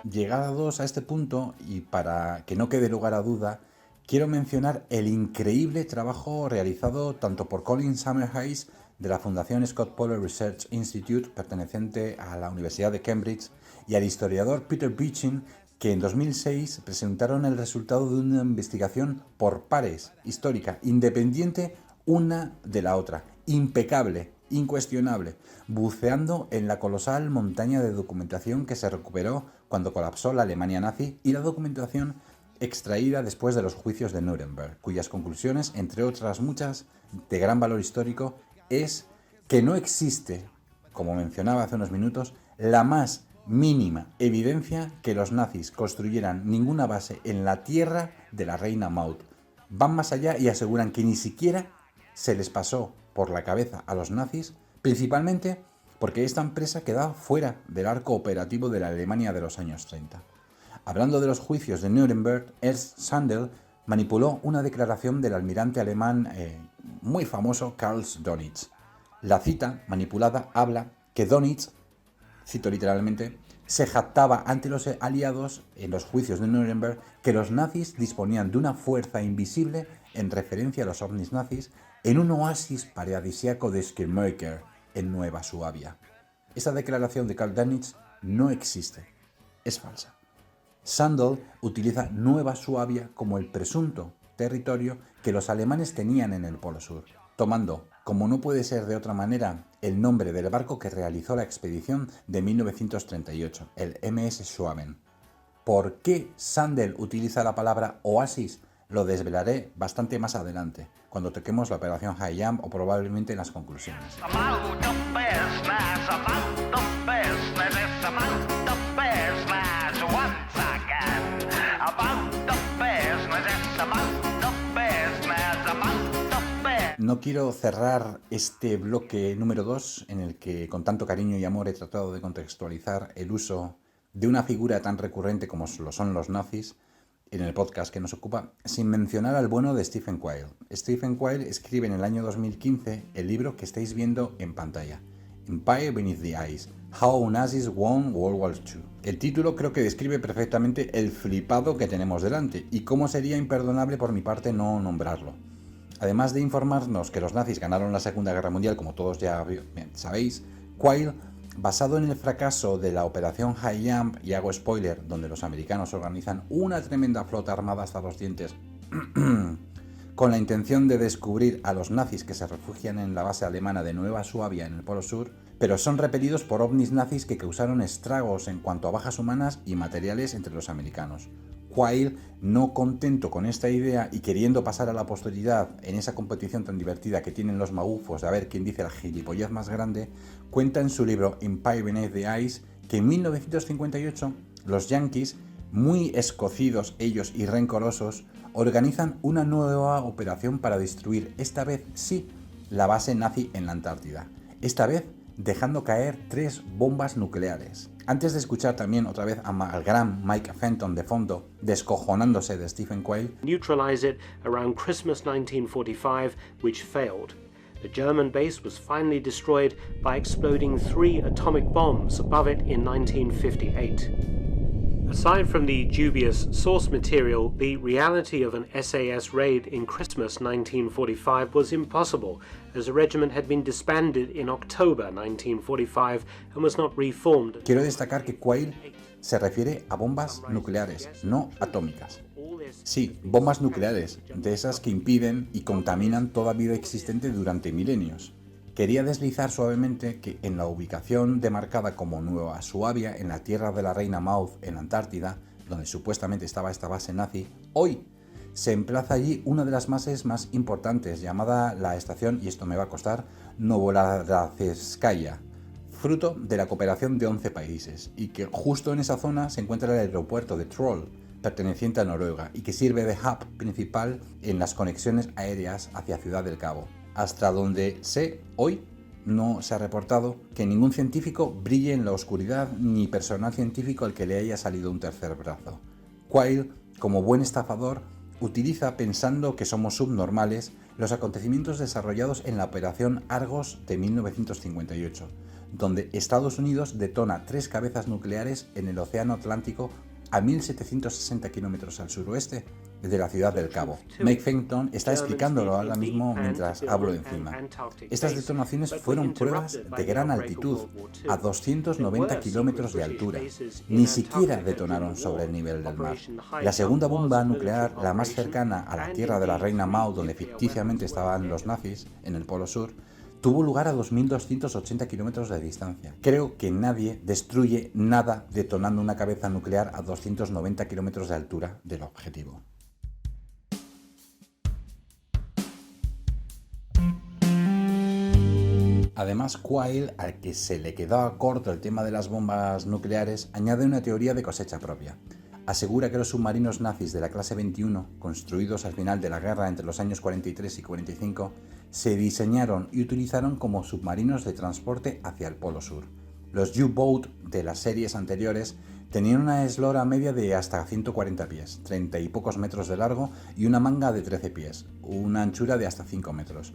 Llegados a este punto, y para que no quede lugar a duda, quiero mencionar el increíble trabajo realizado tanto por Colin Summerhayes de la Fundación Scott Poller Research Institute, perteneciente a la Universidad de Cambridge, y al historiador Peter Beeching, que en 2006 presentaron el resultado de una investigación por pares, histórica, independiente una de la otra, impecable, incuestionable, buceando en la colosal montaña de documentación que se recuperó cuando colapsó la Alemania nazi y la documentación extraída después de los juicios de Nuremberg, cuyas conclusiones, entre otras muchas de gran valor histórico, es que no existe, como mencionaba hace unos minutos, la más mínima evidencia que los nazis construyeran ninguna base en la tierra de la reina Maud. Van más allá y aseguran que ni siquiera se les pasó por la cabeza a los nazis principalmente porque esta empresa quedaba fuera del arco operativo de la Alemania de los años 30. Hablando de los juicios de Nuremberg, Ernst Sandel manipuló una declaración del almirante alemán muy famoso Karl Dönitz. La cita manipulada habla que Dönitz, cito literalmente, se jactaba ante los aliados en los juicios de Nuremberg que los nazis disponían de una fuerza invisible en referencia a los ovnis nazis en un oasis paradisíaco de Schirmacher, en Nueva Suabia. Esta declaración de Karl Dönitz no existe, es falsa. Sandel utiliza Nueva Suabia como el presunto territorio que los alemanes tenían en el Polo Sur, tomando, como no puede ser de otra manera, el nombre del barco que realizó la expedición de 1938, el MS Schwaben. ¿Por qué Sandel utiliza la palabra oasis? Lo desvelaré bastante más adelante, cuando toquemos la operación High Jump o probablemente en las conclusiones. No quiero cerrar este bloque número 2, en el que con tanto cariño y amor he tratado de contextualizar el uso de una figura tan recurrente como lo son los nazis en el podcast que nos ocupa, sin mencionar al bueno de Stephen Quayle. Stephen Quayle escribe en el año 2015 el libro que estáis viendo en pantalla, Empire Beneath the Ice, How Nazis Won World War II. El título creo que describe perfectamente el flipado que tenemos delante y cómo sería imperdonable por mi parte no nombrarlo. Además de informarnos que los nazis ganaron la Segunda Guerra Mundial, como todos ya sabéis, Quayle, basado en el fracaso de la operación High Jump, y hago spoiler, donde los americanos organizan una tremenda flota armada hasta los dientes con la intención de descubrir a los nazis que se refugian en la base alemana de Nueva Suabia en el Polo Sur, pero son repelidos por ovnis nazis que causaron estragos en cuanto a bajas humanas y materiales entre los americanos. Quayle, no contento con esta idea y queriendo pasar a la posteridad en esa competición tan divertida que tienen los magufos de a ver quién dice la gilipollez más grande, cuenta en su libro Empire Beneath the Ice que en 1958 los yanquis, muy escocidos ellos y rencorosos, organizan una nueva operación para destruir, esta vez sí, la base nazi en la Antártida. Esta vez dejando caer 3 bombas nucleares. Antes de escuchar también otra vez al gran Mike Fenton de fondo, descojonándose de Stephen Quayle, neutralize it around Christmas 1945, which failed. The German base was finally destroyed by exploding 3 atomic bombs above it in 1958. Aside from the dubious source material, the reality of an SAS raid in Christmas 1945 was impossible, as the regiment had been disbanded in October 1945 and was not reformed. Quiero destacar que Quayle se refiere a bombas nucleares, no atómicas. Sí, bombas nucleares, de esas que impiden y contaminan toda vida existente durante milenios. Quería deslizar suavemente que en la ubicación demarcada como Nueva Suabia, en la tierra de la reina Maud, en la Antártida, donde supuestamente estaba esta base nazi, hoy se emplaza allí una de las bases más importantes, llamada la estación, y esto me va a costar, Novoladazhskaya, fruto de la cooperación de 11 países, y que justo en esa zona se encuentra el aeropuerto de Troll, perteneciente a Noruega, y que sirve de hub principal en las conexiones aéreas hacia Ciudad del Cabo. Hasta donde sé, hoy no se ha reportado que ningún científico brille en la oscuridad ni personal científico al que le haya salido un tercer brazo. Quayle, como buen estafador, utiliza, pensando que somos subnormales, los acontecimientos desarrollados en la Operación Argos de 1958, donde Estados Unidos detona 3 cabezas nucleares en el Océano Atlántico a 1.760 kilómetros al suroeste de la Ciudad del Cabo. Mike Fenton está explicándolo ahora mismo mientras hablo encima. Estas detonaciones fueron pruebas de gran altitud, a 290 kilómetros de altura. Ni siquiera detonaron sobre el nivel del mar. La segunda bomba nuclear, la más cercana a la tierra de la reina Maud, donde ficticiamente estaban los nazis, en el Polo Sur, tuvo lugar a 2.280 kilómetros de distancia. Creo que nadie destruye nada detonando una cabeza nuclear a 290 kilómetros de altura del objetivo. Además, Quayle, al que se le quedaba corto el tema de las bombas nucleares, añade una teoría de cosecha propia. asegura que los submarinos nazis de la clase 21, construidos al final de la guerra entre los años 43 y 45, se diseñaron y utilizaron como submarinos de transporte hacia el Polo Sur. Los U-Boat de las series anteriores tenían una eslora media de hasta 140 pies, 30 y pocos metros de largo y una manga de 13 pies, una anchura de hasta 5 metros.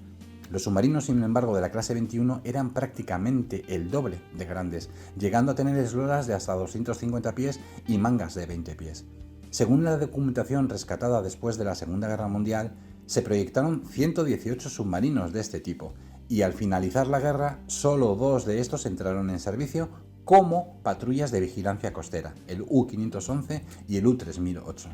Los submarinos, sin embargo, de la clase 21 eran prácticamente el doble de grandes, llegando a tener esloras de hasta 250 pies y mangas de 20 pies. Según la documentación rescatada después de la Segunda Guerra Mundial, se proyectaron 118 submarinos de este tipo, y al finalizar la guerra, solo 2 de estos entraron en servicio como patrullas de vigilancia costera, el U-511 y el U-3008.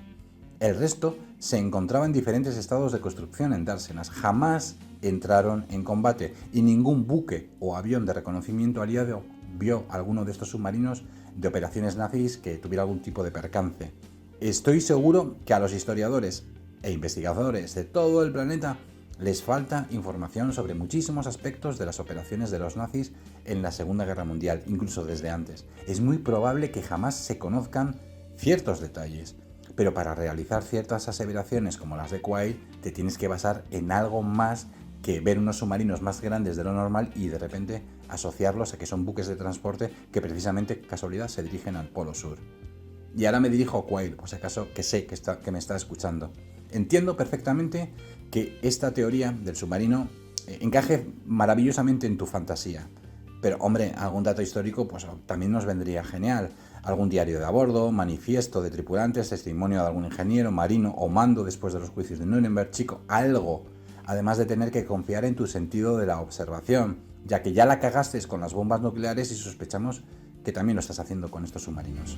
El resto se encontraba en diferentes estados de construcción en dársenas, jamás entraron en combate y ningún buque o avión de reconocimiento aliado vio alguno de estos submarinos de operaciones nazis que tuviera algún tipo de percance. Estoy seguro que a los historiadores e investigadores de todo el planeta les falta información sobre muchísimos aspectos de las operaciones de los nazis en la Segunda Guerra Mundial, incluso desde antes. Es muy probable que jamás se conozcan ciertos detalles, pero para realizar ciertas aseveraciones como las de Quayle te tienes que basar en algo más que ver unos submarinos más grandes de lo normal y de repente asociarlos a que son buques de transporte que precisamente, casualidad, se dirigen al Polo Sur. Y ahora me dirijo a Quayle, por si acaso, que sé que me está escuchando. Entiendo perfectamente que esta teoría del submarino encaje maravillosamente en tu fantasía. Pero, hombre, algún dato histórico pues también nos vendría genial. Algún diario de a bordo, manifiesto de tripulantes, testimonio de algún ingeniero, marino o mando después de los juicios de Nuremberg. Chico, algo. Además de tener que confiar en tu sentido de la observación, ya que ya la cagaste con las bombas nucleares y sospechamos que también lo estás haciendo con estos submarinos.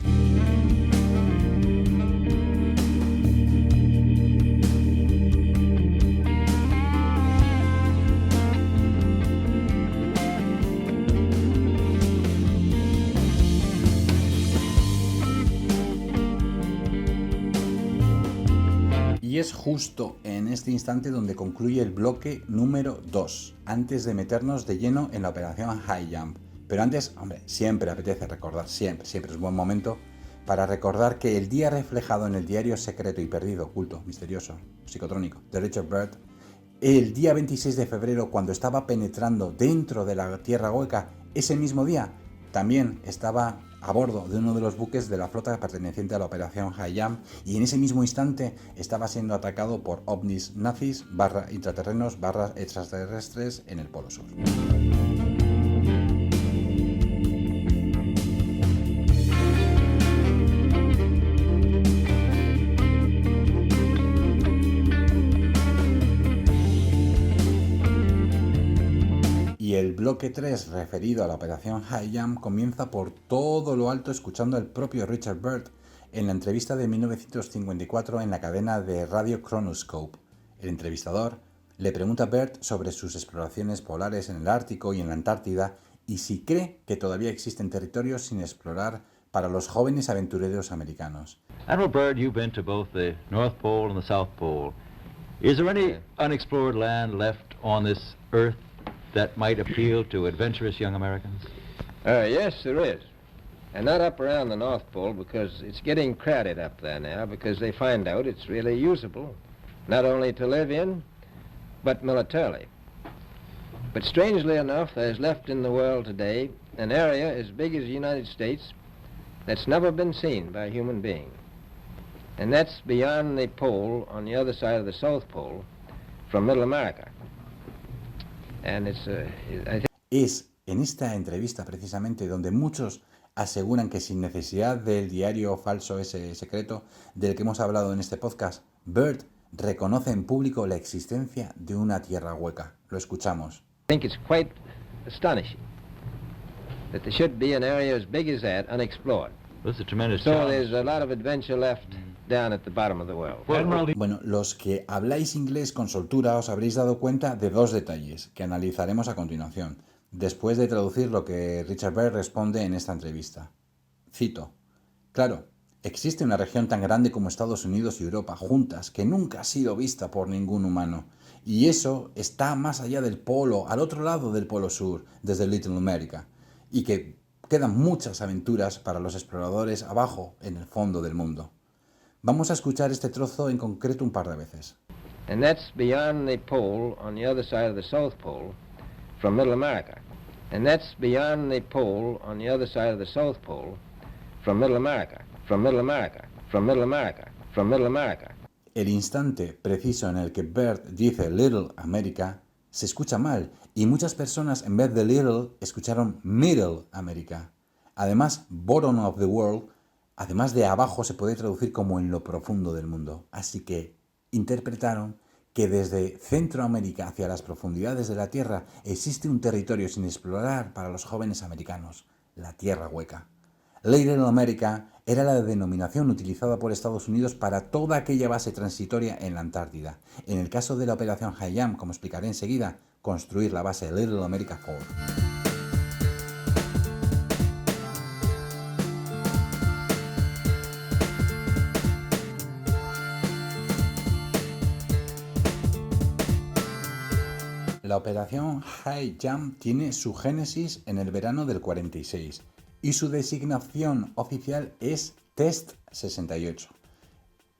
Y es justo en este instante donde concluye el bloque número 2, antes de meternos de lleno en la operación High Jump. Pero antes, hombre, siempre apetece recordar, siempre es un buen momento para recordar que el día reflejado en el diario secreto y perdido, oculto, misterioso, psicotrónico de Richard Byrd, el día 26 de febrero, cuando estaba penetrando dentro de la Tierra Hueca, ese mismo día también estaba a bordo de uno de los buques de la flota perteneciente a la operación High Jump y en ese mismo instante estaba siendo atacado por ovnis nazis / intraterrenos / extraterrestres en el Polo Sur. Y el bloque 3, referido a la operación High Jump, comienza por todo lo alto escuchando al propio Richard Byrd en la entrevista de 1954 en la cadena de radio Chronoscope. El entrevistador le pregunta a Byrd sobre sus exploraciones polares en el Ártico y en la Antártida y si cree que todavía existen territorios sin explorar para los jóvenes aventureros americanos. Admiral Byrd, you've been to both the North Pole and the South Pole. Is there any unexplored land left on this Earth that might appeal to adventurous young Americans? Yes, there is. And not up around the North Pole because it's getting crowded up there now because they find out it's really usable, not only to live in, but militarily. But strangely enough, there's left in the world today an area as big as the United States that's never been seen by a human being. And that's beyond the pole on the other side of the South Pole from Middle America. Es en esta entrevista precisamente donde muchos aseguran que sin necesidad del diario falso ese secreto del que hemos hablado en este podcast, Byrd reconoce en público la existencia de una tierra hueca. Lo escuchamos. I think it's quite astonishing that there should be an area as big as that unexplored. That's a tremendous So challenge. there's a lot of adventure left down at the bottom of the world. Bueno, los que habláis inglés con soltura os habréis dado cuenta de dos detalles que analizaremos a continuación, después de traducir lo que Richard Byrd responde en esta entrevista. Cito: claro, existe una región tan grande como Estados Unidos y Europa juntas que nunca ha sido vista por ningún humano, y eso está más allá del polo, al otro lado del Polo Sur, desde Little America, y que quedan muchas aventuras para los exploradores abajo en el fondo del mundo. Vamos a escuchar este trozo en concreto un par de veces. And that's beyond the pole on the other side of the South Pole from Middle America. And that's beyond the pole on the other side of the South Pole from Middle America, from Middle America, from Middle America, from Middle America. El instante preciso en el que Bert dice Little America se escucha mal y muchas personas en vez de Little escucharon Middle America. Además, bottom of the world, además de abajo, se puede traducir como en lo profundo del mundo. Así que interpretaron que desde Centroamérica hacia las profundidades de la Tierra existe un territorio sin explorar para los jóvenes americanos, la Tierra hueca. Little America era la denominación utilizada por Estados Unidos para toda aquella base transitoria en la Antártida. En el caso de la Operación HIJAM, como explicaré enseguida, construir la base Little America Fort. La Operación HIJAM tiene su génesis en el verano del 46 y su designación oficial es Test 68.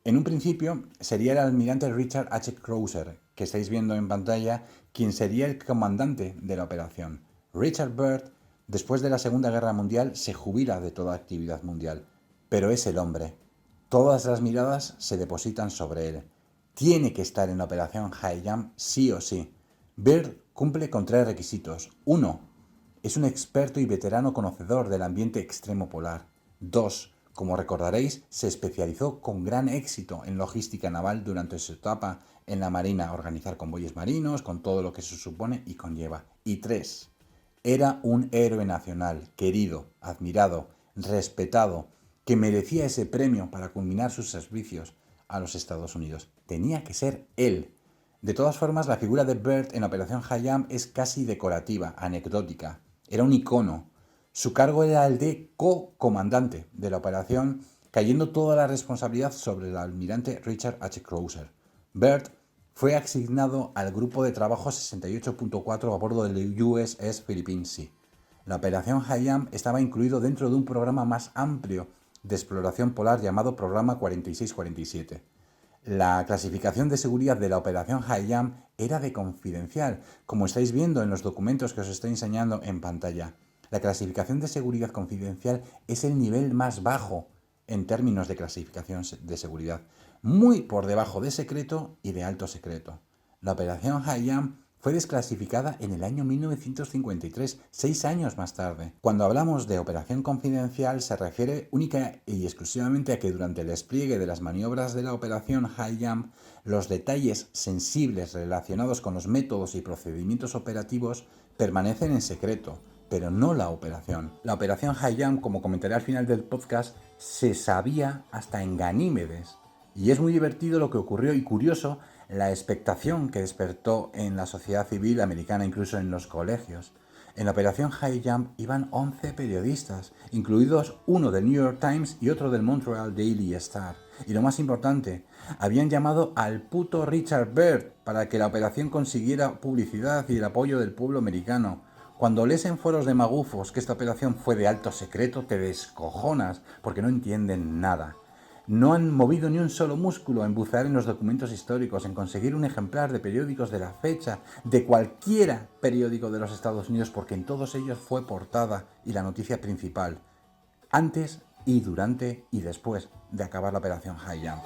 En un principio sería el almirante Richard H. Cruiser, que estáis viendo en pantalla, quien sería el comandante de la operación. Richard Byrd, después de la Segunda Guerra Mundial, se jubila de toda actividad mundial, pero es el hombre. Todas las miradas se depositan sobre él. Tiene que estar en la Operación HIJAM sí o sí. Byrd cumple con 3 requisitos. 1. Es un experto y veterano conocedor del ambiente extremo polar. 2. Como recordaréis, se especializó con gran éxito en logística naval durante su etapa en la Marina, organizar convoyes marinos, con todo lo que se supone y conlleva. Y 3. Era un héroe nacional, querido, admirado, respetado, que merecía ese premio para culminar sus servicios a los Estados Unidos. Tenía que ser él. De todas formas, la figura de Byrd en la Operación HIJAM es casi decorativa, anecdótica. Era un icono. Su cargo era el de co-comandante de la operación, cayendo toda la responsabilidad sobre el almirante Richard H. Cruiser. Byrd fue asignado al grupo de trabajo 68.4 a bordo del USS Philippine Sea. La Operación HIJAM estaba incluido dentro de un programa más amplio de exploración polar llamado Programa 4647. La clasificación de seguridad de la Operación HIJAM era de confidencial, como estáis viendo en los documentos que os estoy enseñando en pantalla. La clasificación de seguridad confidencial es el nivel más bajo en términos de clasificación de seguridad, muy por debajo de secreto y de alto secreto. La Operación HIJAM fue desclasificada en el año 1953, 6 años más tarde. Cuando hablamos de operación confidencial se refiere única y exclusivamente a que durante el despliegue de las maniobras de la Operación HIJAM, los detalles sensibles relacionados con los métodos y procedimientos operativos permanecen en secreto, pero no la operación. La Operación HIJAM, como comentaré al final del podcast, se sabía hasta en Ganímedes. Y es muy divertido lo que ocurrió y curioso la expectación que despertó en la sociedad civil americana, incluso en los colegios. En la Operación HIJAM iban 11 periodistas, incluidos uno del New York Times y otro del Montreal Daily Star. Y lo más importante, habían llamado al puto Richard Byrd para que la operación consiguiera publicidad y el apoyo del pueblo americano. Cuando lees en foros de magufos que esta operación fue de alto secreto, te descojonas porque no entienden nada. No han movido ni un solo músculo en bucear en los documentos históricos, en conseguir un ejemplar de periódicos de la fecha, de cualquiera periódico de los Estados Unidos, porque en todos ellos fue portada y la noticia principal, antes y durante y después de acabar la Operación HIJAM.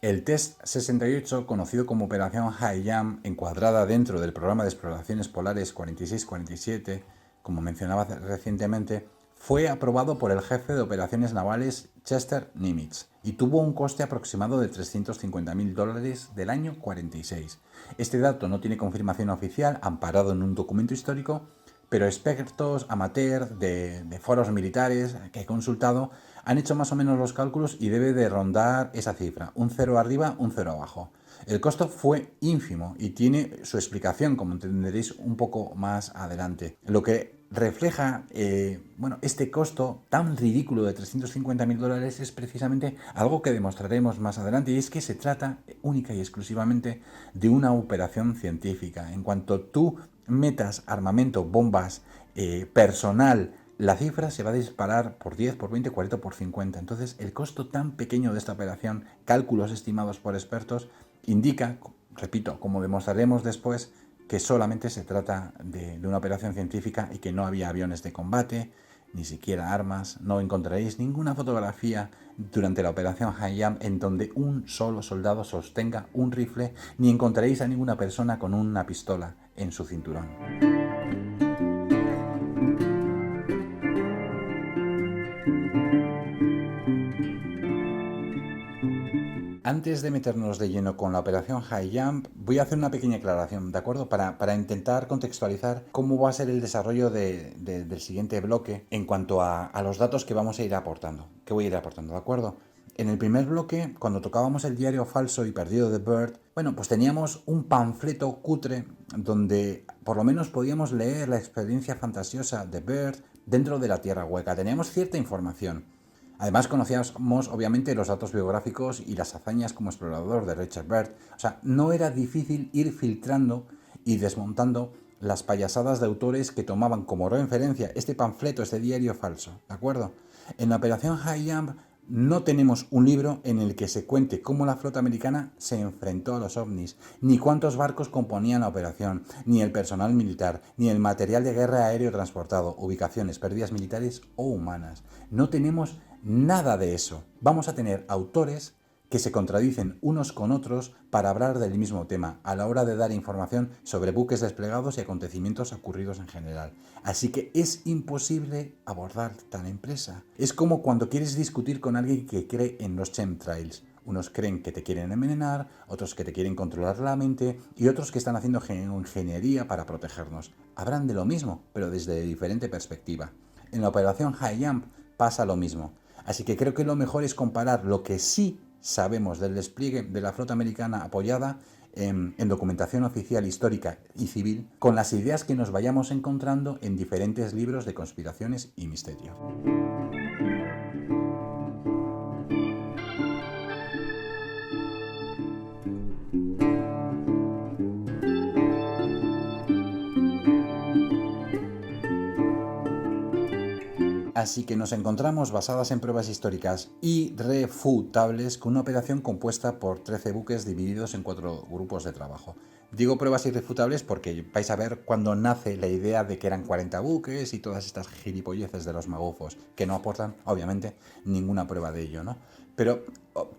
El Test 68, conocido como Operación HIJAM, encuadrada dentro del programa de exploraciones polares 4647, como mencionaba recientemente, fue aprobado por el jefe de operaciones navales Chester Nimitz y tuvo un coste aproximado de $350.000 del año 46. Este dato no tiene confirmación oficial, amparado en un documento histórico, pero expertos amateur de foros militares que he consultado han hecho más o menos los cálculos y debe de rondar esa cifra, un 0 arriba, un 0 abajo. El costo fue ínfimo y tiene su explicación, como entenderéis un poco más adelante. Lo que refleja este costo tan ridículo de $350.000 es precisamente algo que demostraremos más adelante, y es que se trata única y exclusivamente de una operación científica. En cuanto tú metas armamento, bombas, personal, la cifra se va a disparar por 10, por 20, 40, por 50. Entonces, el costo tan pequeño de esta operación, cálculos estimados por expertos, indica, repito, como demostraremos después, que solamente se trata de una operación científica y que no había aviones de combate, ni siquiera armas. No encontraréis ninguna fotografía durante la operación Hayam en donde un solo soldado sostenga un rifle, ni encontraréis a ninguna persona con una pistola en su cinturón. Antes de meternos de lleno con la operación High Jump, voy a hacer una pequeña aclaración, ¿de acuerdo? Para intentar contextualizar cómo va a ser el desarrollo del siguiente bloque en cuanto a los datos que vamos a ir aportando, que voy a ir aportando, ¿de acuerdo? En el primer bloque, cuando tocábamos el diario falso y perdido de Byrd, bueno, pues teníamos un panfleto cutre donde por lo menos podíamos leer la experiencia fantasiosa de Byrd dentro de la Tierra Hueca. Teníamos cierta información. Además conocíamos obviamente los datos biográficos y las hazañas como explorador de Richard Byrd. O sea, no era difícil ir filtrando y desmontando las payasadas de autores que tomaban como referencia este panfleto, este diario falso, ¿de acuerdo? En la operación High Jump no tenemos un libro en el que se cuente cómo la flota americana se enfrentó a los ovnis, ni cuántos barcos componían la operación, ni el personal militar, ni el material de guerra aéreo transportado, ubicaciones, pérdidas militares o humanas. No tenemos nada de eso. Vamos a tener autores que se contradicen unos con otros para hablar del mismo tema a la hora de dar información sobre buques desplegados y acontecimientos ocurridos en general. Así que es imposible abordar tal empresa. Es como cuando quieres discutir con alguien que cree en los chemtrails. Unos creen que te quieren envenenar, otros que te quieren controlar la mente y otros que están haciendo ingeniería para protegernos. Hablan de lo mismo, pero desde diferente perspectiva. En la operación High Jump pasa lo mismo. Así que creo que lo mejor es comparar lo que sí sabemos del despliegue de la flota americana apoyada en documentación oficial, histórica y civil, con las ideas que nos vayamos encontrando en diferentes libros de conspiraciones y misterio. Así que nos encontramos basadas en pruebas históricas irrefutables con una operación compuesta por 13 buques divididos en 4 grupos de trabajo. Digo pruebas irrefutables porque vais a ver cuando nace la idea de que eran 40 buques y todas estas gilipolleces de los magufos, que no aportan, obviamente, ninguna prueba de ello, ¿no? Pero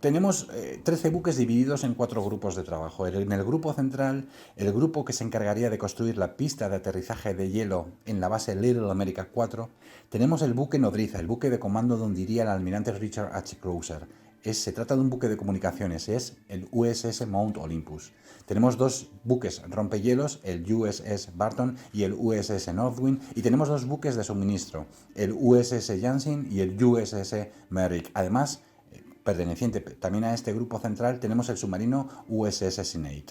tenemos 13 buques divididos en 4 grupos de trabajo. En el grupo central, el grupo que se encargaría de construir la pista de aterrizaje de hielo en la base Little America 4, tenemos el buque nodriza, el buque de comando donde iría el almirante Richard H. Cruiser. Se trata de un buque de comunicaciones, es el USS Mount Olympus. Tenemos 2 buques rompehielos, el USS Barton y el USS Northwind, y tenemos 2 buques de suministro, el USS Janssen y el USS Merrick. Además, perteneciente también a este grupo central, tenemos el submarino USS Sinead.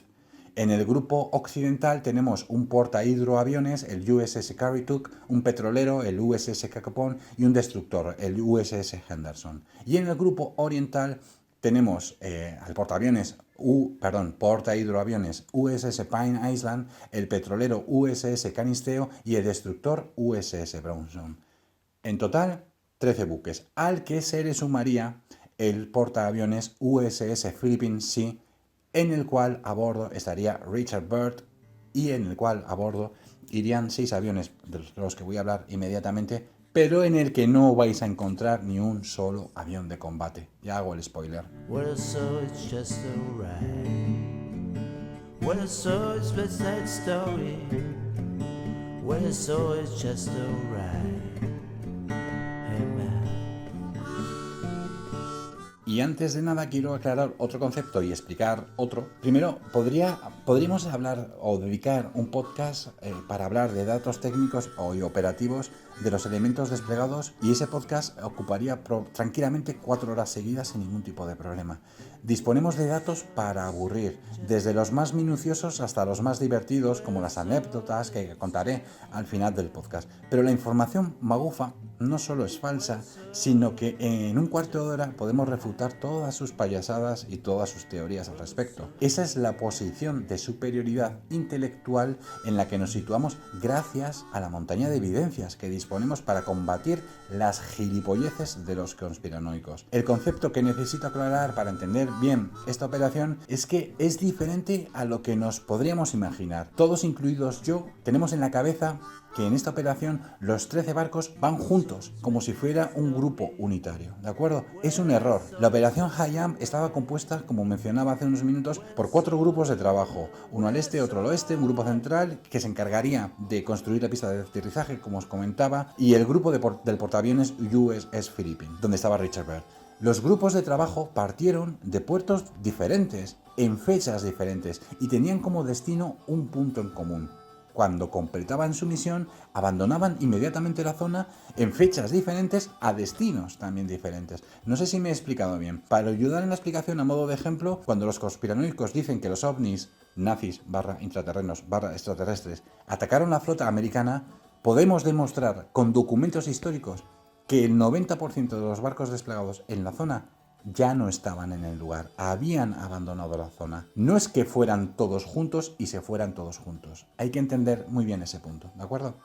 En el grupo occidental tenemos un portahidroaviones, el USS Currituck, un petrolero, el USS Cacapon, y un destructor, el USS Henderson. Y en el grupo oriental tenemos al portahidroaviones USS Pine Island, el petrolero USS Canisteo y el destructor USS Brownson. En total, 13 buques, al que se le sumaría el portaaviones USS Philippine Sea, en el cual a bordo estaría Richard Byrd y en el cual a bordo irían 6 aviones de los que voy a hablar inmediatamente, pero en el que no vais a encontrar ni un solo avión de combate. Ya hago el spoiler. Y antes de nada quiero aclarar otro concepto y explicar otro. Primero, podríamos hablar o dedicar un podcast para hablar de datos técnicos y operativos de los elementos desplegados, y ese podcast ocuparía tranquilamente 4 horas seguidas sin ningún tipo de problema. Disponemos de datos para aburrir, desde los más minuciosos hasta los más divertidos, como las anécdotas que contaré al final del podcast. Pero la información magufa no solo es falsa, sino que en un cuarto de hora podemos refutar todas sus payasadas y todas sus teorías al respecto. Esa es la posición de superioridad intelectual en la que nos situamos gracias a la montaña de evidencias que disponemos para combatir las gilipolleces de los conspiranoicos. El concepto que necesito aclarar para entender bien esta operación es que es diferente a lo que nos podríamos imaginar. Todos, incluidos yo, tenemos en la cabeza que en esta operación los 13 barcos van juntos, como si fuera un grupo unitario, ¿de acuerdo? Es un error. La operación Hayam estaba compuesta, como mencionaba hace unos minutos, por 4 grupos de trabajo, uno al este, otro al oeste, un grupo central que se encargaría de construir la pista de aterrizaje, como os comentaba, y el grupo del portaaviones USS Philippine, donde estaba Richard Byrd. Los grupos de trabajo partieron de puertos diferentes, en fechas diferentes, y tenían como destino un punto en común. Cuando completaban su misión, abandonaban inmediatamente la zona en fechas diferentes a destinos también diferentes. No sé si me he explicado bien. Para ayudar en la explicación a modo de ejemplo, cuando los conspiranoicos dicen que los ovnis, nazis, intraterrenos, extraterrestres, atacaron la flota americana, podemos demostrar con documentos históricos que el 90% de los barcos desplegados en la zona ya no estaban en el lugar, habían abandonado la zona. No es que fueran todos juntos y se fueran todos juntos. Hay que entender muy bien ese punto, ¿de acuerdo?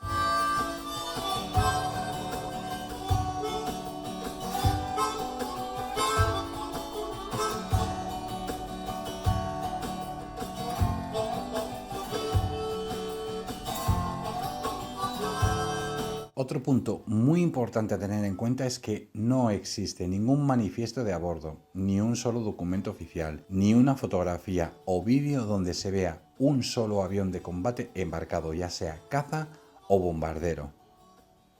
Otro punto muy importante a tener en cuenta es que no existe ningún manifiesto de a bordo, ni un solo documento oficial, ni una fotografía o vídeo donde se vea un solo avión de combate embarcado, ya sea caza o bombardero.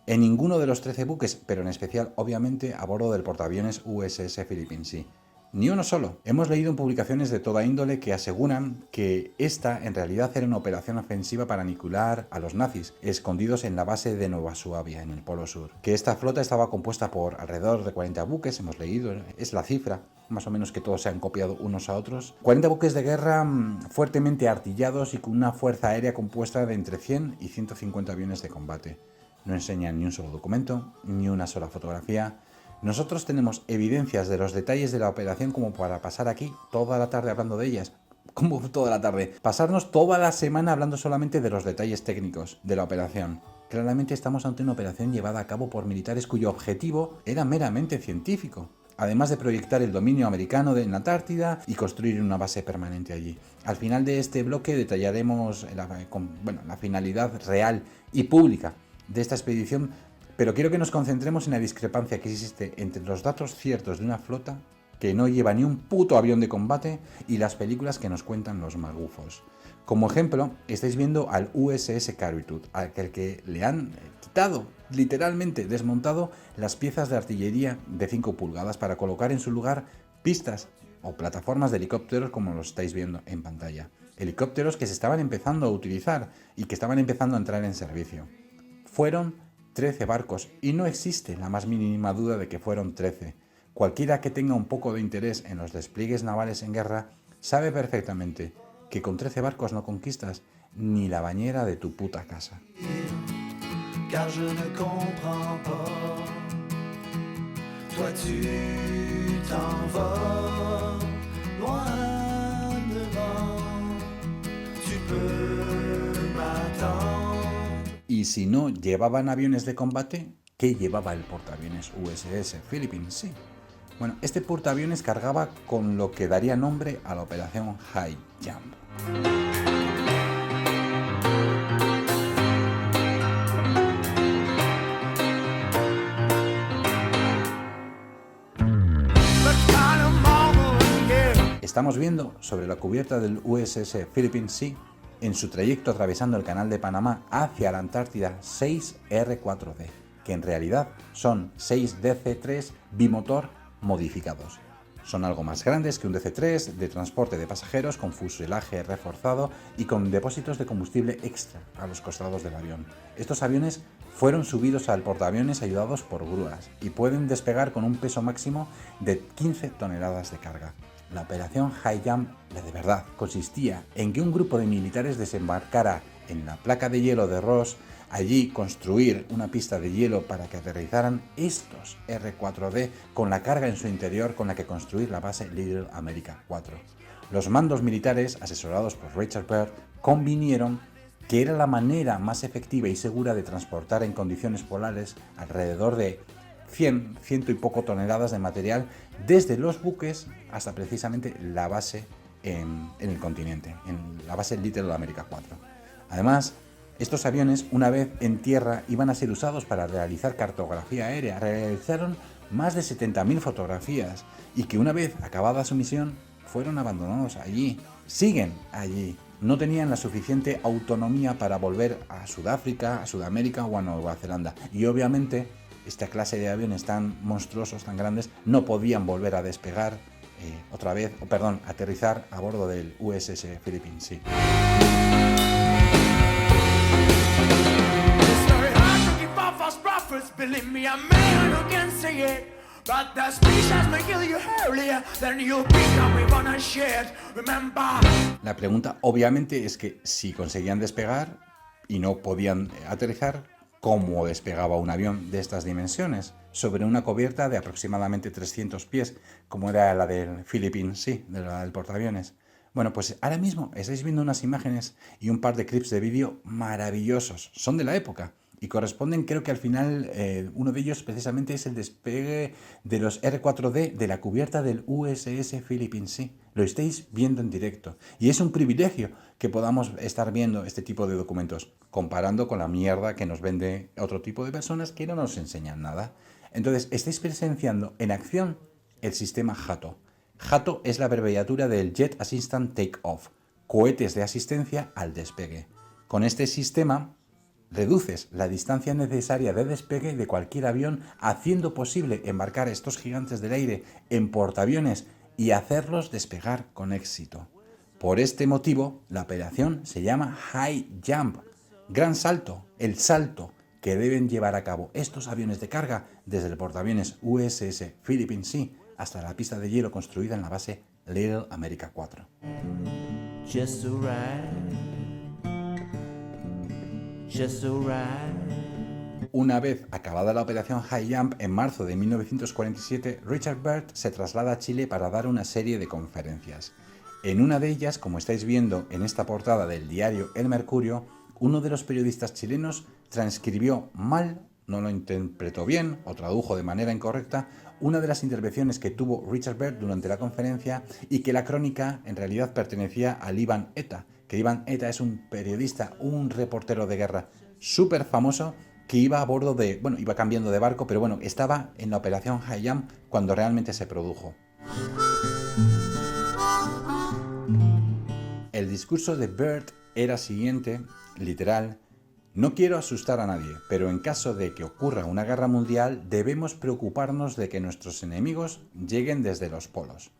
En ninguno de los 13 buques, pero en especial obviamente a bordo del portaaviones USS Philippine Sea. Ni uno solo. Hemos leído en publicaciones de toda índole que aseguran que esta en realidad era una operación ofensiva para aniquilar a los nazis, escondidos en la base de Nueva Suabia, en el Polo Sur. Que esta flota estaba compuesta por alrededor de 40 buques, hemos leído, es la cifra, más o menos que todos se han copiado unos a otros. 40 buques de guerra fuertemente artillados y con una fuerza aérea compuesta de entre 100 y 150 aviones de combate. No enseñan ni un solo documento, ni una sola fotografía. Nosotros tenemos evidencias de los detalles de la operación como para pasar aquí toda la tarde hablando de ellas. ¿Cómo toda la tarde? Pasarnos toda la semana hablando solamente de los detalles técnicos de la operación. Claramente estamos ante una operación llevada a cabo por militares cuyo objetivo era meramente científico, además de proyectar el dominio americano en la Antártida y construir una base permanente allí. Al final de este bloque detallaremos la finalidad real y pública de esta expedición, pero quiero que nos concentremos en la discrepancia que existe entre los datos ciertos de una flota que no lleva ni un puto avión de combate y las películas que nos cuentan los magufos. Como ejemplo, estáis viendo al USS Caritude, al que le han quitado, literalmente desmontado, las piezas de artillería de 5 pulgadas para colocar en su lugar pistas o plataformas de helicópteros como los estáis viendo en pantalla. Helicópteros que se estaban empezando a utilizar y que estaban empezando a entrar en servicio. Fueron 13 barcos, y no existe la más mínima duda de que fueron 13. Cualquiera que tenga un poco de interés en los despliegues navales en guerra sabe perfectamente que con 13 barcos no conquistas ni la bañera de tu puta casa. Car je ne comprends pas. Toi tu t'en vas loin devant. Tu peux m'attendre. Y si no llevaban aviones de combate, ¿qué llevaba el portaaviones USS Philippine Sea? Bueno, este portaaviones cargaba con lo que daría nombre a la operación High Jump. Estamos viendo sobre la cubierta del USS Philippine Sea, en su trayecto atravesando el Canal de Panamá hacia la Antártida, 6 R4D, que en realidad son 6 DC-3 bimotor modificados. Son algo más grandes que un DC-3 de transporte de pasajeros con fuselaje reforzado y con depósitos de combustible extra a los costados del avión. Estos aviones fueron subidos al portaaviones ayudados por grúas y pueden despegar con un peso máximo de 15 toneladas de carga. La operación High Jump, la de verdad, consistía en que un grupo de militares desembarcara en la placa de hielo de Ross, allí construir una pista de hielo para que aterrizaran estos R-4D con la carga en su interior con la que construir la base Little America 4. Los mandos militares, asesorados por Richard Byrd, convinieron que era la manera más efectiva y segura de transportar en condiciones polares alrededor de 100 y poco toneladas de material desde los buques hasta precisamente la base en el continente, en la base Little America 4. Además, estos aviones, una vez en tierra, iban a ser usados para realizar cartografía aérea. Realizaron más de 70.000 fotografías y que una vez acabada su misión, fueron abandonados allí. Siguen allí. No tenían la suficiente autonomía para volver a Sudáfrica, a Sudamérica o a Nueva Zelanda. Y obviamente, esta clase de aviones tan monstruosos, tan grandes, no podían volver a despegar aterrizar a bordo del USS Philippine Sea. La pregunta obviamente es que si conseguían despegar y no podían aterrizar, ¿cómo despegaba un avión de estas dimensiones sobre una cubierta de aproximadamente 300 pies, como era la del Philippine Sea, del portaaviones? Bueno, pues ahora mismo estáis viendo unas imágenes y un par de clips de vídeo maravillosos. Son de la época y corresponden, creo que al final, uno de ellos precisamente es el despegue de los R-4D de la cubierta del USS Philippine Sea. Lo estáis viendo en directo y es un privilegio que podamos estar viendo este tipo de documentos, comparando con la mierda que nos vende otro tipo de personas que no nos enseñan nada. Entonces, estáis presenciando en acción el sistema JATO. JATO es la abreviatura del Jet Assistant Take-Off, cohetes de asistencia al despegue. Con este sistema reduces la distancia necesaria de despegue de cualquier avión, haciendo posible embarcar estos gigantes del aire en portaaviones y hacerlos despegar con éxito. Por este motivo, la operación se llama High Jump, gran salto, el salto que deben llevar a cabo estos aviones de carga desde el portaaviones USS Philippine Sea hasta la pista de hielo construida en la base Little America 4. Just so right. Just so right. Una vez acabada la operación High Jump, en marzo de 1947, Richard Byrd se traslada a Chile para dar una serie de conferencias. En una de ellas, como estáis viendo en esta portada del diario El Mercurio, uno de los periodistas chilenos transcribió mal, no lo interpretó bien o tradujo de manera incorrecta una de las intervenciones que tuvo Richard Byrd durante la conferencia y que la crónica en realidad pertenecía al Iván Eta, que Iván Eta es un periodista, un reportero de guerra súper famoso que iba a bordo de, iba cambiando de barco, pero estaba en la operación High Jump cuando realmente se produjo. El discurso de Byrd era siguiente, literal: no quiero asustar a nadie, pero en caso de que ocurra una guerra mundial, debemos preocuparnos de que nuestros enemigos lleguen desde los polos.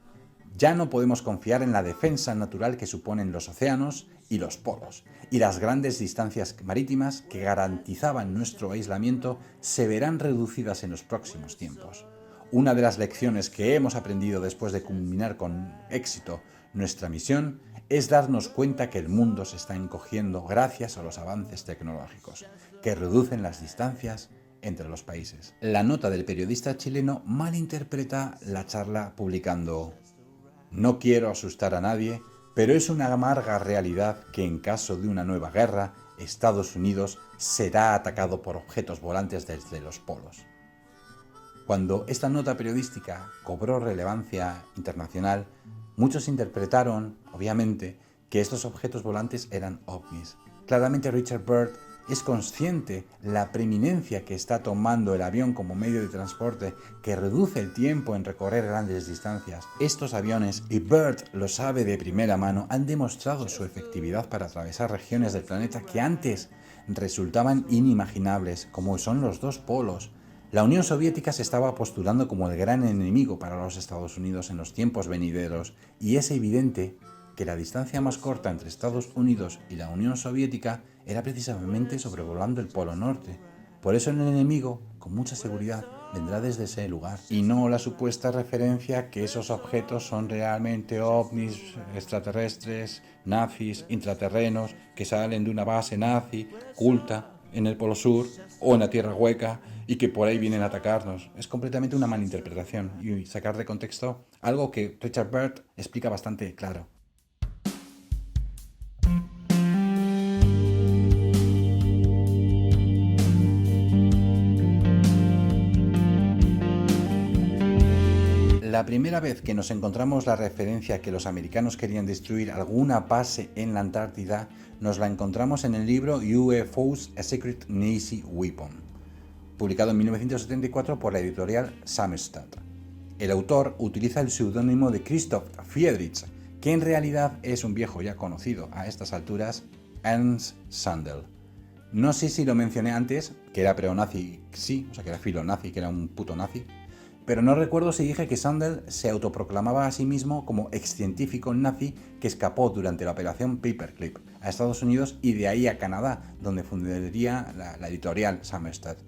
Ya no podemos confiar en la defensa natural que suponen los océanos y los polos, y las grandes distancias marítimas que garantizaban nuestro aislamiento se verán reducidas en los próximos tiempos. Una de las lecciones que hemos aprendido después de culminar con éxito nuestra misión es darnos cuenta que el mundo se está encogiendo gracias a los avances tecnológicos, que reducen las distancias entre los países. La nota del periodista chileno malinterpreta la charla publicando: no quiero asustar a nadie, pero es una amarga realidad que en caso de una nueva guerra, Estados Unidos será atacado por objetos volantes desde los polos. Cuando esta nota periodística cobró relevancia internacional, muchos interpretaron, obviamente, que estos objetos volantes eran ovnis. Claramente Richard Byrd es consciente la preeminencia que está tomando el avión como medio de transporte, que reduce el tiempo en recorrer grandes distancias. Estos aviones, y Byrd lo sabe de primera mano, han demostrado su efectividad para atravesar regiones del planeta que antes resultaban inimaginables, como son los dos polos. La Unión Soviética se estaba postulando como el gran enemigo para los Estados Unidos en los tiempos venideros, y es evidente que la distancia más corta entre Estados Unidos y la Unión Soviética era precisamente sobrevolando el Polo Norte. Por eso el enemigo, con mucha seguridad, vendrá desde ese lugar. Y no la supuesta referencia que esos objetos son realmente ovnis extraterrestres, nazis, intraterrenos, que salen de una base nazi, oculta, en el Polo Sur o en la Tierra Hueca y que por ahí vienen a atacarnos. Es completamente una malinterpretación y sacar de contexto algo que Richard Byrd explica bastante claro. La primera vez que nos encontramos la referencia que los americanos querían destruir alguna base en la Antártida, nos la encontramos en el libro UFOs, A Secret Nazi Weapon, publicado en 1974 por la editorial Samizdat. El autor utiliza el seudónimo de Christoph Friedrich, que en realidad es un viejo ya conocido a estas alturas, Ernst Sandel. No sé si lo mencioné antes, que era preonazi, sí, o sea que era filonazi, que era un puto nazi, pero no recuerdo si dije que Sandel se autoproclamaba a sí mismo como excientífico nazi que escapó durante la operación Paperclip a Estados Unidos y de ahí a Canadá, donde fundaría la editorial Samizdat,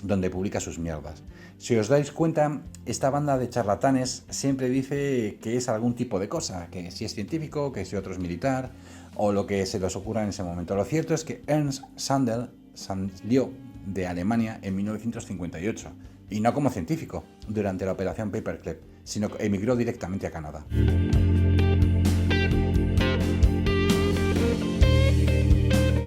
donde publica sus mierdas. Si os dais cuenta, esta banda de charlatanes siempre dice que es algún tipo de cosa, que si es científico, que si otro es militar, o lo que se les ocurra en ese momento. Lo cierto es que Ernst Sandel salió de Alemania en 1958, y no como científico durante la operación Paperclip, sino que emigró directamente a Canadá.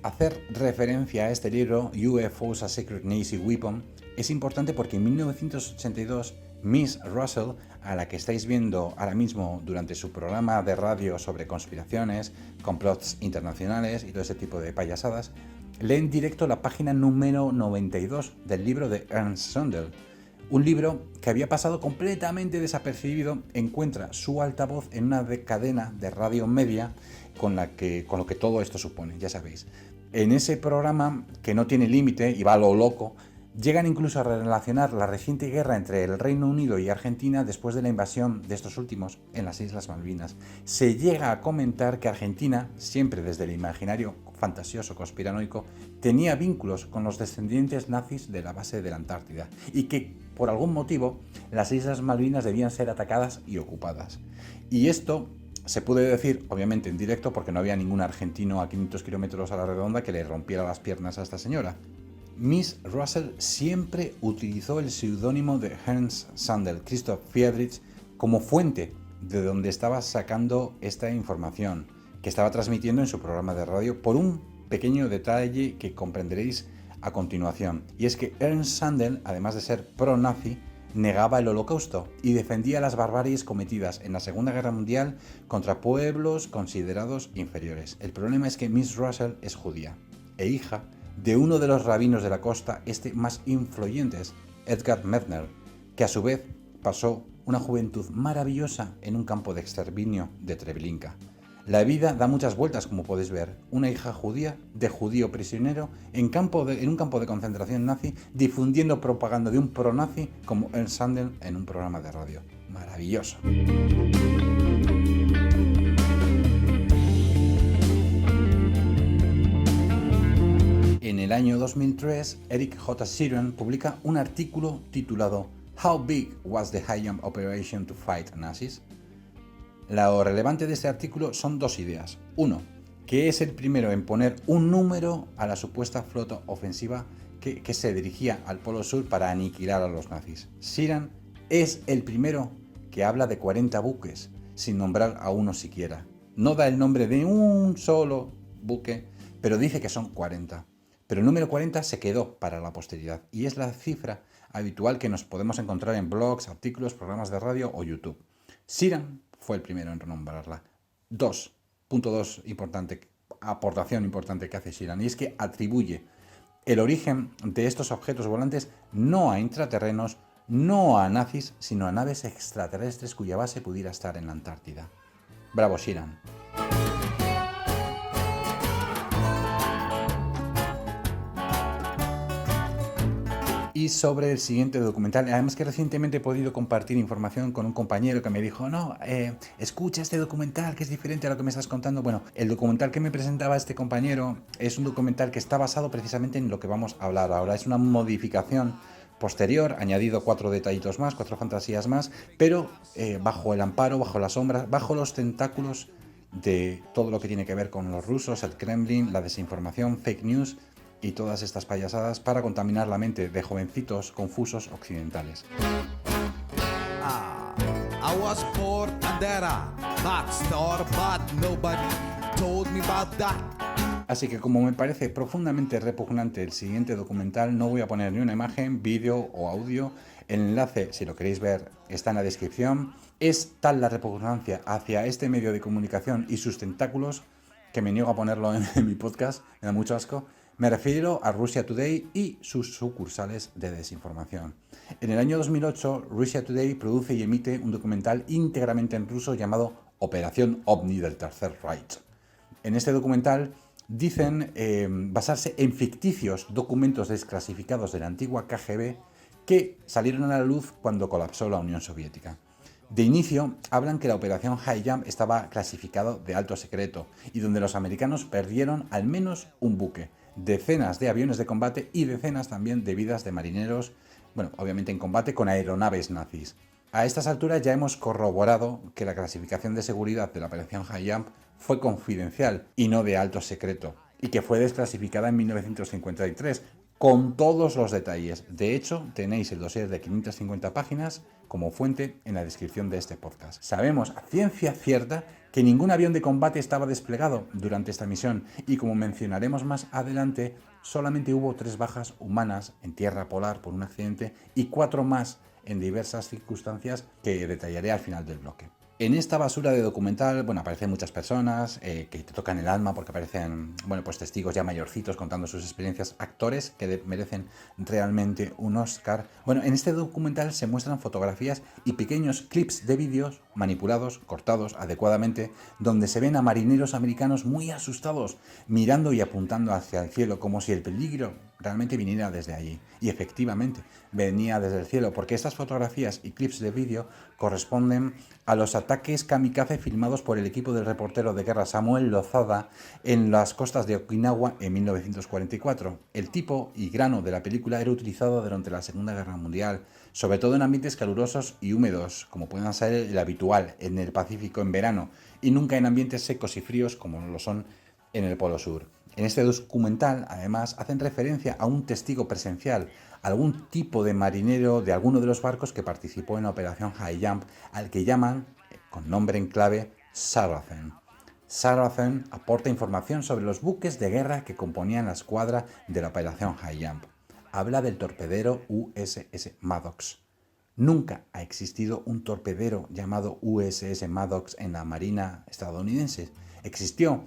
Hacer referencia a este libro, UFOs, A Secret Nazi Weapon, es importante porque en 1982 Miss Russell, a la que estáis viendo ahora mismo durante su programa de radio sobre conspiraciones, complots internacionales y todo ese tipo de payasadas, lee en directo la página número 92 del libro de Ernst Sandel. Un libro que había pasado completamente desapercibido, encuentra su altavoz en una cadena de radio media con lo que todo esto supone, ya sabéis. En ese programa, que no tiene límite y va a lo loco, llegan incluso a relacionar la reciente guerra entre el Reino Unido y Argentina después de la invasión de estos últimos en las Islas Malvinas. Se llega a comentar que Argentina, siempre desde el imaginario fantasioso conspiranoico, tenía vínculos con los descendientes nazis de la base de la Antártida y que, por algún motivo, las Islas Malvinas debían ser atacadas y ocupadas. Y esto se puede decir, obviamente, en directo, porque no había ningún argentino a 500 kilómetros a la redonda que le rompiera las piernas a esta señora. Miss Russell siempre utilizó el seudónimo de Ernst Sandel, Christoph Friedrich, como fuente de donde estaba sacando esta información, que estaba transmitiendo en su programa de radio, por un pequeño detalle que comprenderéis a continuación. Y es que Ernst Sandel, además de ser pro-nazi, negaba el Holocausto y defendía las barbaries cometidas en la Segunda Guerra Mundial contra pueblos considerados inferiores. El problema es que Miss Russell es judía e hija de uno de los rabinos de la costa este más influyentes, Edgar Medner, que a su vez pasó una juventud maravillosa en un campo de exterminio de Treblinka. La vida da muchas vueltas, como podéis ver. Una hija judía, de judío prisionero, en un campo de concentración nazi, difundiendo propaganda de un pro-nazi como Ernst Sandel en un programa de radio. Maravilloso. En el año 2003, Eric J. Sheeran publica un artículo titulado How Big Was the High Jump Operation to Fight Nazis? Lo relevante de este artículo son dos ideas. Uno, que es el primero en poner un número a la supuesta flota ofensiva que se dirigía al Polo Sur para aniquilar a los nazis. Sheeran es el primero que habla de 40 buques, sin nombrar a uno siquiera. No da el nombre de un solo buque, pero dice que son 40. Pero el número 40 se quedó para la posteridad y es la cifra habitual que nos podemos encontrar en blogs, artículos, programas de radio o YouTube. Sheeran fue el primero en renombrarla. 2.2 importante, aportación importante que hace Sheeran, y es que atribuye el origen de estos objetos volantes no a intraterrenos, no a nazis, sino a naves extraterrestres cuya base pudiera estar en la Antártida. Bravo, Sheeran. Y sobre el siguiente documental, además que recientemente he podido compartir información con un compañero que me dijo, no, escucha este documental que es diferente a lo que me estás contando. Bueno, el documental que me presentaba este compañero es un documental que está basado precisamente en lo que vamos a hablar ahora. Es una modificación posterior, añadido 4 detallitos más, 4 fantasías más, pero bajo el amparo, bajo las sombras, bajo los tentáculos de todo lo que tiene que ver con los rusos, el Kremlin, la desinformación, fake news y todas estas payasadas para contaminar la mente de jovencitos confusos occidentales. I was poor and there not star, but nobody told me about that. Así que como me parece profundamente repugnante el siguiente documental, no voy a poner ni una imagen, vídeo o audio. El enlace, si lo queréis ver, está en la descripción. Es tal la repugnancia hacia este medio de comunicación y sus tentáculos que me niego a ponerlo en mi podcast, me da mucho asco. Me refiero a Russia Today y sus sucursales de desinformación. En el año 2008, Russia Today produce y emite un documental íntegramente en ruso llamado Operación OVNI del Tercer Reich. En este documental dicen basarse en ficticios documentos desclasificados de la antigua KGB que salieron a la luz cuando colapsó la Unión Soviética. De inicio, hablan que la operación High Jump estaba clasificado de alto secreto y donde los americanos perdieron al menos un buque, decenas de aviones de combate y decenas también de vidas de marineros, bueno, obviamente en combate con aeronaves nazis. A estas alturas ya hemos corroborado que la clasificación de seguridad de la operación High Jump fue confidencial y no de alto secreto, y que fue desclasificada en 1953, con todos los detalles. De hecho, tenéis el dossier de 550 páginas como fuente en la descripción de este podcast. Sabemos a ciencia cierta que ningún avión de combate estaba desplegado durante esta misión y, como mencionaremos más adelante, solamente hubo 3 bajas humanas en tierra polar por un accidente y 4 más en diversas circunstancias que detallaré al final del bloque. En esta basura de documental, bueno, aparecen muchas personas que te tocan el alma porque aparecen, bueno, pues testigos ya mayorcitos contando sus experiencias, actores que merecen realmente un Oscar. Bueno, en este documental se muestran fotografías y pequeños clips de vídeos manipulados, cortados adecuadamente, donde se ven a marineros americanos muy asustados, mirando y apuntando hacia el cielo, como si el peligro realmente viniera desde allí. Y efectivamente, venía desde el cielo, porque estas fotografías y clips de vídeo corresponden a los ataques kamikaze filmados por el equipo del reportero de guerra Samuel Lozada en las costas de Okinawa en 1944. El tipo y grano de la película era utilizado durante la Segunda Guerra Mundial, sobre todo en ambientes calurosos y húmedos, como pueden ser el habitual en el Pacífico en verano, y nunca en ambientes secos y fríos como lo son en el Polo Sur. En este documental, además, hacen referencia a un testigo presencial, algún tipo de marinero de alguno de los barcos que participó en la operación High Jump, al que llaman, con nombre en clave, Saracen. Saracen aporta información sobre los buques de guerra que componían la escuadra de la operación High Jump. Habla del torpedero USS Maddox. Nunca ha existido un torpedero llamado USS Maddox en la Marina estadounidense. Existió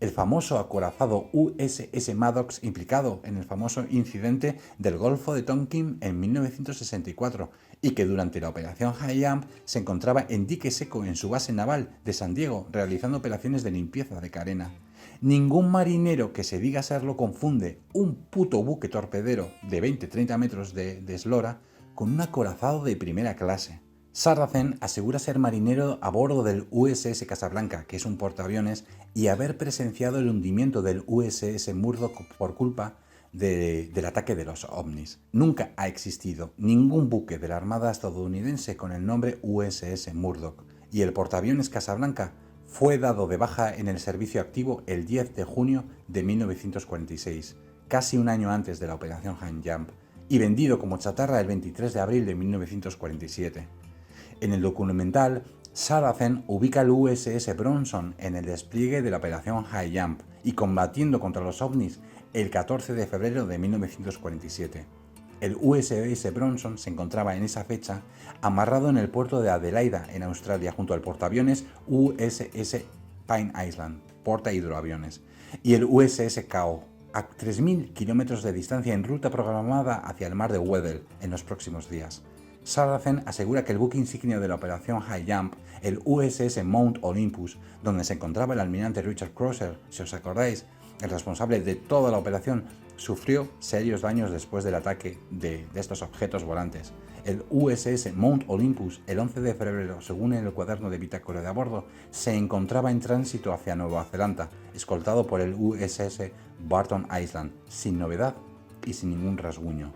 el famoso acorazado USS Maddox implicado en el famoso incidente del Golfo de Tonkin en 1964 y que durante la operación High Jump se encontraba en dique seco en su base naval de San Diego realizando operaciones de limpieza de carena. Ningún marinero que se diga serlo confunde un puto buque torpedero de 20-30 metros de eslora con un acorazado de primera clase. Saracen asegura ser marinero a bordo del USS Casablanca, que es un portaaviones, y haber presenciado el hundimiento del USS Murdoch por culpa del ataque de los ovnis. Nunca ha existido ningún buque de la Armada estadounidense con el nombre USS Murdoch, y el portaaviones Casablanca fue dado de baja en el servicio activo el 10 de junio de 1946, casi un año antes de la operación High Jump, y vendido como chatarra el 23 de abril de 1947. En el documental, Saracen ubica al USS Bronson en el despliegue de la operación High Jump y combatiendo contra los ovnis el 14 de febrero de 1947. El USS Bronson se encontraba en esa fecha amarrado en el puerto de Adelaida, en Australia, junto al portaaviones USS Pine Island, porta hidroaviones, y el USS Kao, a 3.000 kilómetros de distancia en ruta programada hacia el mar de Weddell en los próximos días. Saracen asegura que el buque insignia de la operación High Jump, el USS Mount Olympus, donde se encontraba el almirante Richard Crosser, si os acordáis, el responsable de toda la operación, sufrió serios daños después del ataque de estos objetos volantes. El USS Mount Olympus, el 11 de febrero, según el cuaderno de bitácora de a bordo, se encontraba en tránsito hacia Nueva Zelanda, escoltado por el USS Barton Island, sin novedad y sin ningún rasguño.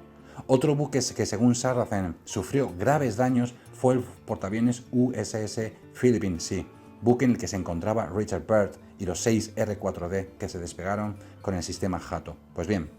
Otro buque que según Sarracen sufrió graves daños fue el portaaviones USS Philippine Sea, buque en el que se encontraba Richard Byrd y los 6 R-4D que se despegaron con el sistema Hato. Pues bien,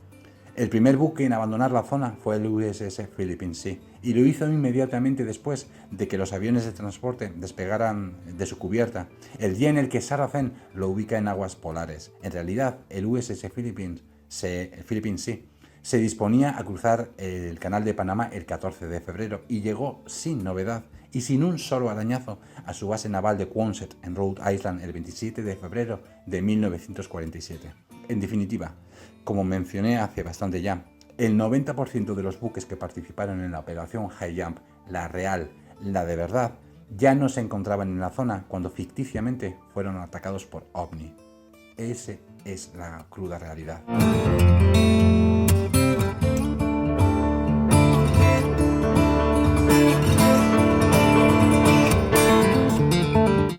el primer buque en abandonar la zona fue el USS Philippine Sea y lo hizo inmediatamente después de que los aviones de transporte despegaran de su cubierta, el día en el que Sarracen lo ubica en aguas polares. En realidad, el USS Philippine Sea se disponía a cruzar el canal de Panamá el 14 de febrero y llegó sin novedad y sin un solo arañazo a su base naval de Quonset en Rhode Island el 27 de febrero de 1947. En definitiva, como mencioné hace bastante ya, el 90% de los buques que participaron en la operación High Jump, la real, la de verdad, ya no se encontraban en la zona cuando ficticiamente fueron atacados por OVNI. Esa es la cruda realidad.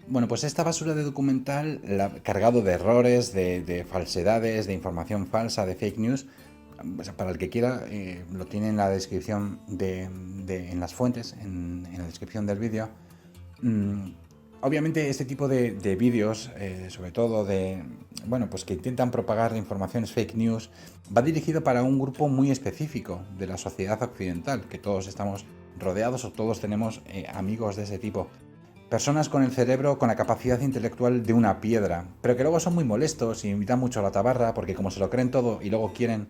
Bueno, pues esta basura de documental, cargado de errores, de falsedades, de información falsa, de fake news, pues para el que quiera, lo tiene en la descripción en las fuentes, en la descripción del vídeo. Obviamente este tipo de vídeos, sobre todo pues que intentan propagar informaciones fake news, va dirigido para un grupo muy específico de la sociedad occidental, que todos estamos rodeados o todos tenemos amigos de ese tipo. Personas con el cerebro, con la capacidad intelectual de una piedra, pero que luego son muy molestos y invitan mucho a la tabarra, porque como se lo creen todo y luego quieren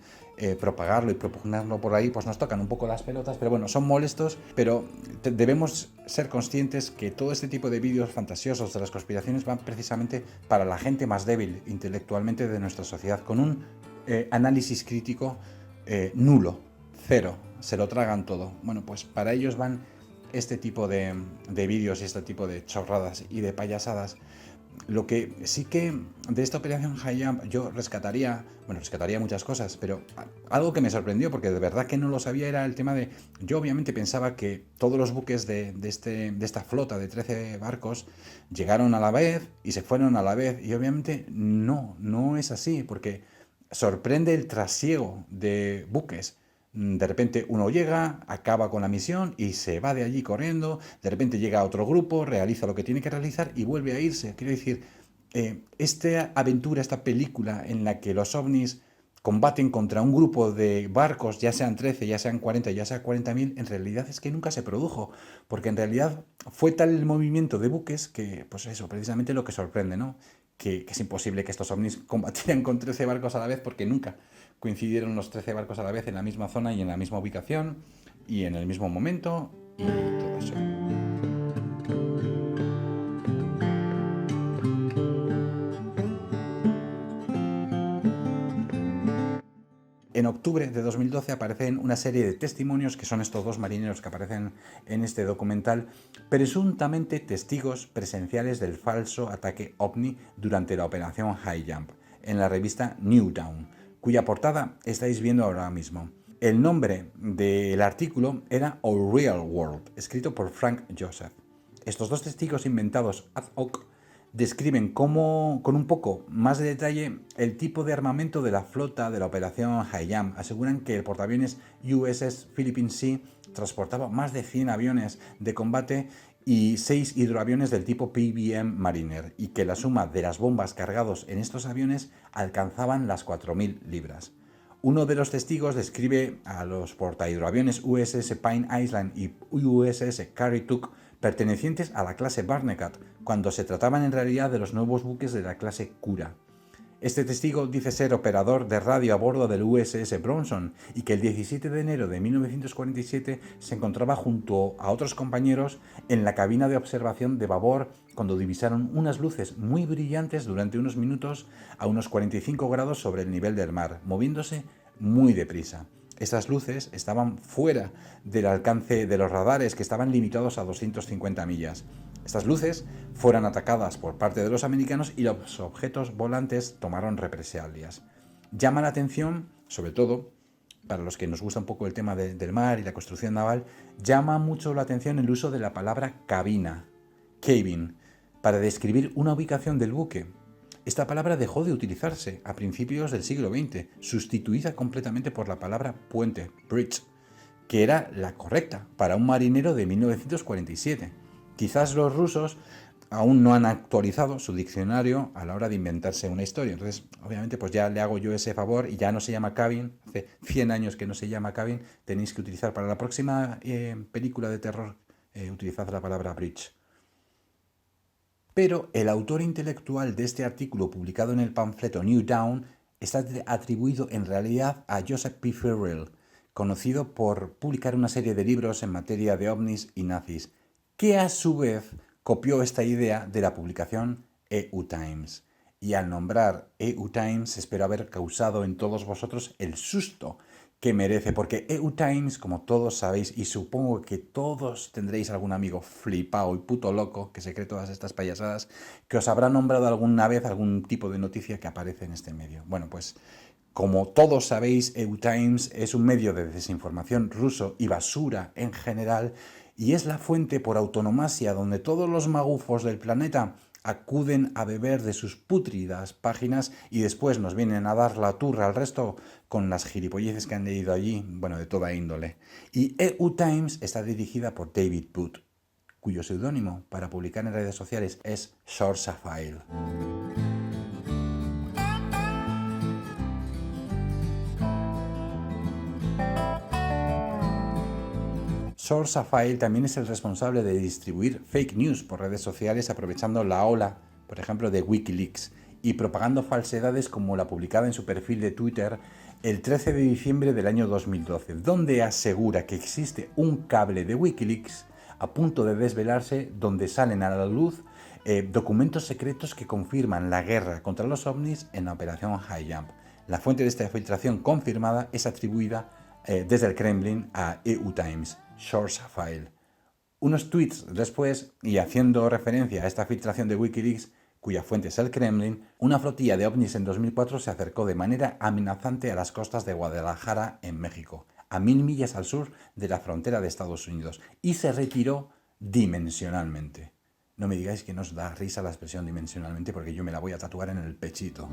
propagarlo y propugnarlo por ahí, pues nos tocan un poco las pelotas, pero bueno, son molestos, pero debemos ser conscientes que todo este tipo de vídeos fantasiosos de las conspiraciones van precisamente para la gente más débil intelectualmente de nuestra sociedad, con un análisis crítico nulo, cero, se lo tragan todo. Bueno, pues para ellos van este tipo de vídeos y este tipo de chorradas y de payasadas. Lo que sí que de esta operación High Jump yo rescataría muchas cosas, pero algo que me sorprendió, porque de verdad que no lo sabía, era el tema de, yo obviamente pensaba que todos los buques de esta flota de 13 barcos llegaron a la vez y se fueron a la vez, y obviamente no es así, porque sorprende el trasiego de buques. De repente uno llega, acaba con la misión y se va de allí corriendo, de repente llega a otro grupo, realiza lo que tiene que realizar y vuelve a irse. Quiero decir, esta aventura, esta película en la que los ovnis combaten contra un grupo de barcos, ya sean 13, ya sean 40, ya sean 40.000, en realidad es que nunca se produjo, porque en realidad fue tal el movimiento de buques que, pues eso, precisamente lo que sorprende, ¿no? Que es imposible que estos ovnis combatieran con 13 barcos a la vez, porque nunca coincidieron los 13 barcos a la vez en la misma zona y en la misma ubicación y en el mismo momento y todo eso. En octubre de 2012 aparecen una serie de testimonios, que son estos dos marineros que aparecen en este documental, presuntamente testigos presenciales del falso ataque OVNI durante la operación High Jump, en la revista New Dawn, cuya portada estáis viendo ahora mismo. El nombre del artículo era Our Real World, escrito por Frank Joseph. Estos dos testigos inventados ad hoc describen cómo, con un poco más de detalle, el tipo de armamento de la flota de la operación High Jump. Aseguran que el portaaviones USS Philippine Sea transportaba más de 100 aviones de combate y 6 hidroaviones del tipo PBM Mariner, y que la suma de las bombas cargados en estos aviones alcanzaban las 4.000 libras. Uno de los testigos describe a los portahidroaviones USS Pine Island y USS Currituck pertenecientes a la clase Barnegat, cuando se trataban en realidad de los nuevos buques de la clase Cura. Este testigo dice ser operador de radio a bordo del USS Bronson y que el 17 de enero de 1947 se encontraba junto a otros compañeros en la cabina de observación de babor cuando divisaron unas luces muy brillantes durante unos minutos a unos 45 grados sobre el nivel del mar, moviéndose muy deprisa. Estas luces estaban fuera del alcance de los radares, que estaban limitados a 250 millas. Estas luces fueron atacadas por parte de los americanos y los objetos volantes tomaron represalias. Llama la atención, sobre todo, para los que nos gusta un poco el tema del mar y la construcción naval, llama mucho la atención el uso de la palabra cabina, cabin, para describir una ubicación del buque. Esta palabra dejó de utilizarse a principios del siglo XX, sustituida completamente por la palabra puente, bridge, que era la correcta para un marinero de 1947. Quizás los rusos aún no han actualizado su diccionario a la hora de inventarse una historia. Entonces, obviamente, pues ya le hago yo ese favor y ya no se llama cabin. Hace 100 años que no se llama cabin. Tenéis que utilizar para la próxima película de terror, utilizad la palabra bridge. Pero el autor intelectual de este artículo publicado en el panfleto New Dawn está atribuido en realidad a Joseph P. Farrell, conocido por publicar una serie de libros en materia de ovnis y nazis, que a su vez copió esta idea de la publicación EU Times. Y al nombrar EU Times espero haber causado en todos vosotros el susto que merece, porque EU Times, como todos sabéis, y supongo que todos tendréis algún amigo flipado y puto loco que se cree todas estas payasadas, que os habrá nombrado alguna vez algún tipo de noticia que aparece en este medio. Bueno, pues como todos sabéis, EU Times es un medio de desinformación ruso y basura en general, y es la fuente por autonomasia donde todos los magufos del planeta acuden a beber de sus pútridas páginas y después nos vienen a dar la turra al resto con las gilipolleces que han leído allí, bueno, de toda índole. Y EU Times está dirigida por David Booth, cuyo seudónimo para publicar en redes sociales es Sourceafile. Sourceafile también es el responsable de distribuir fake news por redes sociales aprovechando la ola, por ejemplo, de Wikileaks y propagando falsedades como la publicada en su perfil de Twitter el 13 de diciembre del año 2012, donde asegura que existe un cable de Wikileaks a punto de desvelarse donde salen a la luz documentos secretos que confirman la guerra contra los ovnis en la operación High Jump. La fuente de esta filtración confirmada es atribuida desde el Kremlin a EU Times, Sourceafile. Unos tweets después, y haciendo referencia a esta filtración de Wikileaks, cuya fuente es el Kremlin, una flotilla de ovnis en 2004 se acercó de manera amenazante a las costas de Guadalajara, en México, a 1000 millas al sur de la frontera de Estados Unidos, y se retiró dimensionalmente. No me digáis que no os da risa la expresión dimensionalmente, porque yo me la voy a tatuar en el pechito.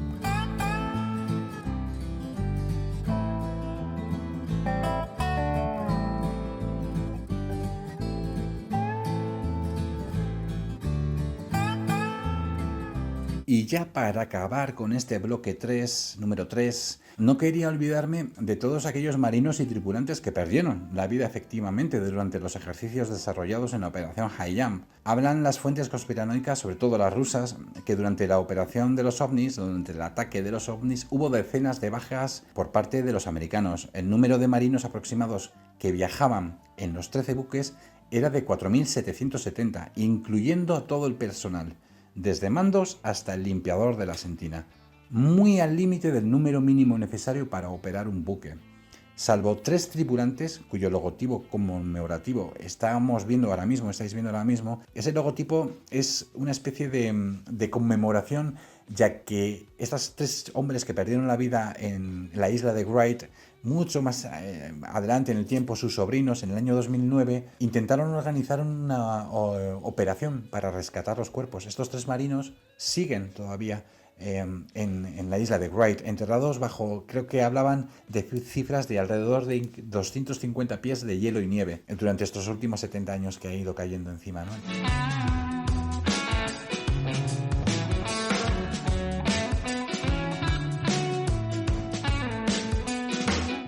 Y ya para acabar con este bloque 3, número 3, no quería olvidarme de todos aquellos marinos y tripulantes que perdieron la vida efectivamente durante los ejercicios desarrollados en la operación High Jump. Hablan las fuentes conspiranoicas, sobre todo las rusas, que durante la operación de los ovnis, durante el ataque de los ovnis, hubo decenas de bajas por parte de los americanos. El número de marinos aproximados que viajaban en los 13 buques era de 4.770, incluyendo a todo el personal, desde mandos hasta el limpiador de la sentina, muy al límite del número mínimo necesario para operar un buque. Salvo 3 tripulantes, cuyo logotipo conmemorativo estáis viendo ahora mismo, ese logotipo es una especie de conmemoración, ya que estos 3 hombres que perdieron la vida en la isla de Wright, mucho más adelante en el tiempo, sus sobrinos, en el año 2009, intentaron organizar una operación para rescatar los cuerpos. Estos 3 marinos siguen todavía en la isla de Wright, enterrados bajo, creo que hablaban de cifras de alrededor de 250 pies de hielo y nieve durante estos últimos 70 años que ha ido cayendo encima, ¿no?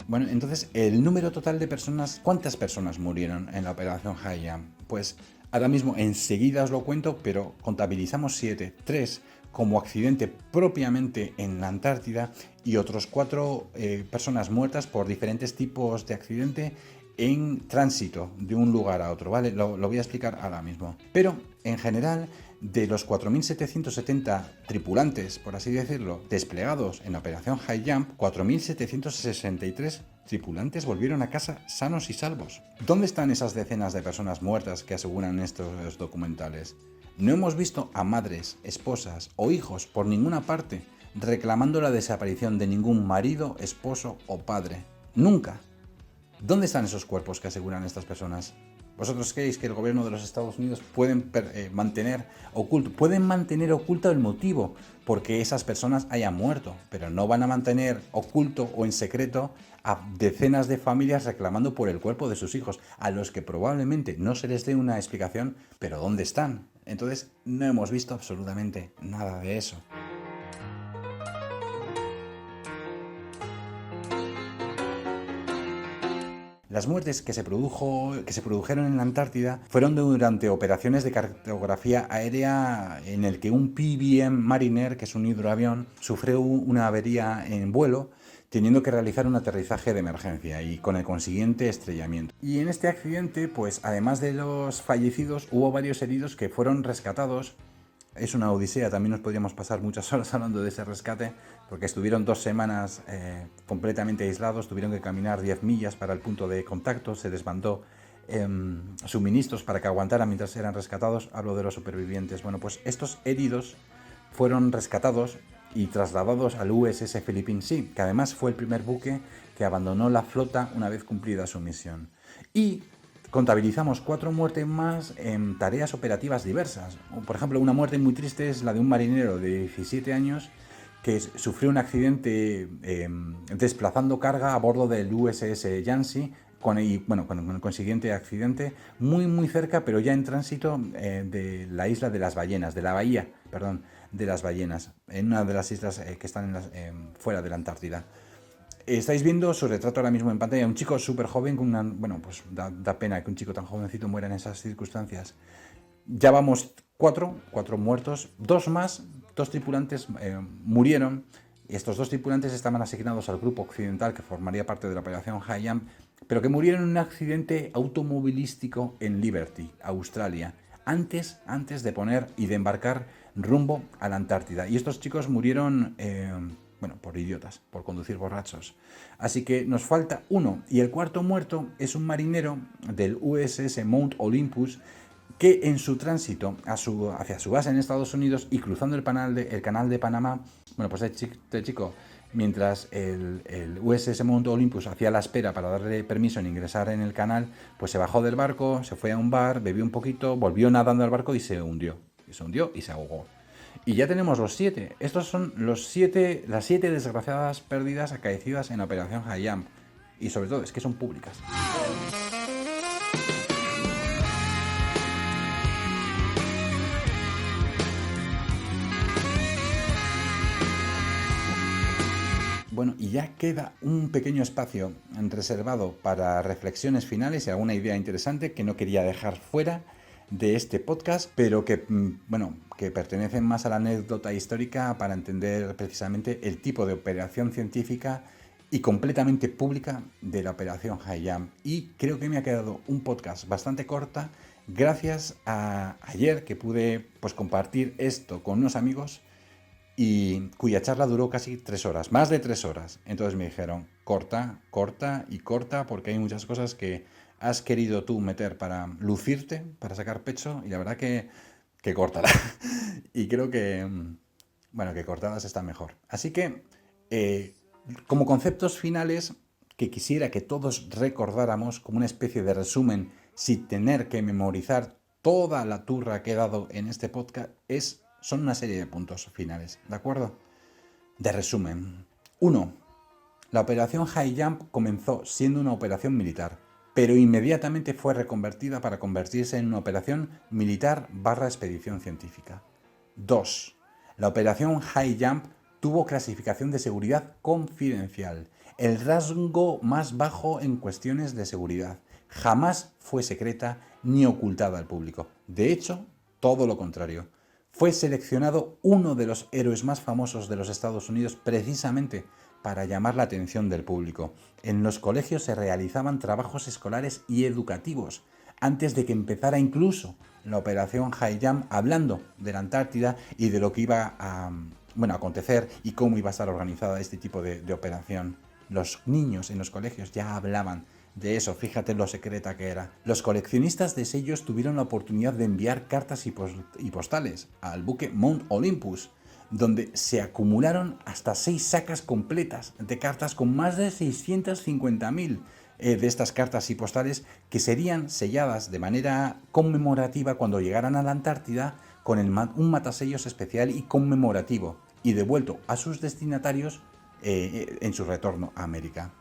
Bueno, entonces, el número total de personas, ¿cuántas personas murieron en la operación High Jump? Pues ahora mismo enseguida os lo cuento, pero contabilizamos 7, 3 como accidente propiamente en la Antártida y otros 4 personas muertas por diferentes tipos de accidente en tránsito de un lugar a otro, ¿vale? Lo voy a explicar ahora mismo. Pero, en general, de los 4.770 tripulantes, por así decirlo, desplegados en la operación High Jump, 4.763 tripulantes volvieron a casa sanos y salvos. ¿Dónde están esas decenas de personas muertas que aseguran estos documentales? No hemos visto a madres, esposas o hijos por ninguna parte reclamando la desaparición de ningún marido, esposo o padre. Nunca. ¿Dónde están esos cuerpos que aseguran estas personas? ¿Vosotros creéis que el gobierno de los Estados Unidos pueden mantener oculto el motivo por qué esas personas hayan muerto, pero no van a mantener oculto o en secreto a decenas de familias reclamando por el cuerpo de sus hijos, a los que probablemente no se les dé una explicación, pero ¿dónde están? Entonces no hemos visto absolutamente nada de eso. Las muertes que se produjeron en la Antártida fueron durante operaciones de cartografía aérea en el que un PBM Mariner, que es un hidroavión, sufrió una avería en vuelo, teniendo que realizar un aterrizaje de emergencia y con el consiguiente estrellamiento. Y en este accidente, pues además de los fallecidos, hubo varios heridos que fueron rescatados. Es una odisea, también nos podríamos pasar muchas horas hablando de ese rescate, porque estuvieron 2 semanas completamente aislados, tuvieron que caminar 10 millas para el punto de contacto, se les mandó suministros para que aguantaran mientras eran rescatados. Hablo de los supervivientes. Bueno, pues estos heridos fueron rescatados y trasladados al USS Philippine Sea, que además fue el primer buque que abandonó la flota una vez cumplida su misión. Y contabilizamos 4 muertes más en tareas operativas diversas. Por ejemplo, una muerte muy triste es la de un marinero de 17 años que sufrió un accidente desplazando carga a bordo del USS Yancey, con el consiguiente accidente muy cerca, pero ya en tránsito de la isla de las ballenas, de la bahía, de las ballenas, en una de las islas que están fuera de la Antártida. Estáis viendo su retrato ahora mismo en pantalla, un chico súper joven, pues da pena que un chico tan jovencito muera en esas circunstancias. Ya vamos 4 muertos, 2 tripulantes murieron. Estos 2 tripulantes estaban asignados al grupo occidental que formaría parte de la operación High Jump, pero que murieron en un accidente automovilístico en Liberty, Australia, antes de poner y de embarcar rumbo a la Antártida. Y estos chicos murieron por idiotas, por conducir borrachos. Así que nos falta 1, y el 4º muerto es un marinero del USS Mount Olympus que en su tránsito hacia su base en Estados Unidos y cruzando el canal de Panamá, pues este chico, mientras el USS Mount Olympus hacía la espera para darle permiso en ingresar en el canal, pues se bajó del barco, se fue a un bar, bebió un poquito, volvió nadando al barco y se hundió y se ahogó. Y ya tenemos los 7. Estos son las 7 desgraciadas pérdidas acaecidas en la operación High Jump. Y sobre todo, es que son públicas. Bueno, y ya queda un pequeño espacio reservado para reflexiones finales y alguna idea interesante que no quería dejar fuera de este podcast, pero que pertenecen más a la anécdota histórica para entender precisamente el tipo de operación científica y completamente pública de la operación High Jump. Y creo que me ha quedado un podcast bastante corta gracias a ayer que pude compartir esto con unos amigos y cuya charla duró casi 3 horas, más de 3 horas. Entonces me dijeron, corta, porque hay muchas cosas que has querido tú meter para lucirte, para sacar pecho, y la verdad que córtala. Y creo que cortadas está mejor. Así que, como conceptos finales que quisiera que todos recordáramos, como una especie de resumen, sin tener que memorizar toda la turra que he dado en este podcast, son una serie de puntos finales, ¿de acuerdo? De resumen. 1. La operación High Jump comenzó siendo una operación militar, pero inmediatamente fue reconvertida para convertirse en una operación militar / expedición científica. 2. La operación High Jump tuvo clasificación de seguridad confidencial, el rango más bajo en cuestiones de seguridad. Jamás fue secreta ni ocultada al público. De hecho, todo lo contrario. Fue seleccionado uno de los héroes más famosos de los Estados Unidos precisamente para llamar la atención del público. En los colegios se realizaban trabajos escolares y educativos antes de que empezara incluso la operación High Jump, hablando de la Antártida y de lo que iba a acontecer y cómo iba a estar organizada este tipo de operación. Los niños en los colegios ya hablaban de eso, fíjate lo secreta que era. Los coleccionistas de sellos tuvieron la oportunidad de enviar cartas y postales al buque Mount Olympus, donde se acumularon hasta 6 sacas completas de cartas con más de 650.000 de estas cartas y postales que serían selladas de manera conmemorativa cuando llegaran a la Antártida con un matasellos especial y conmemorativo y devuelto a sus destinatarios en su retorno a América.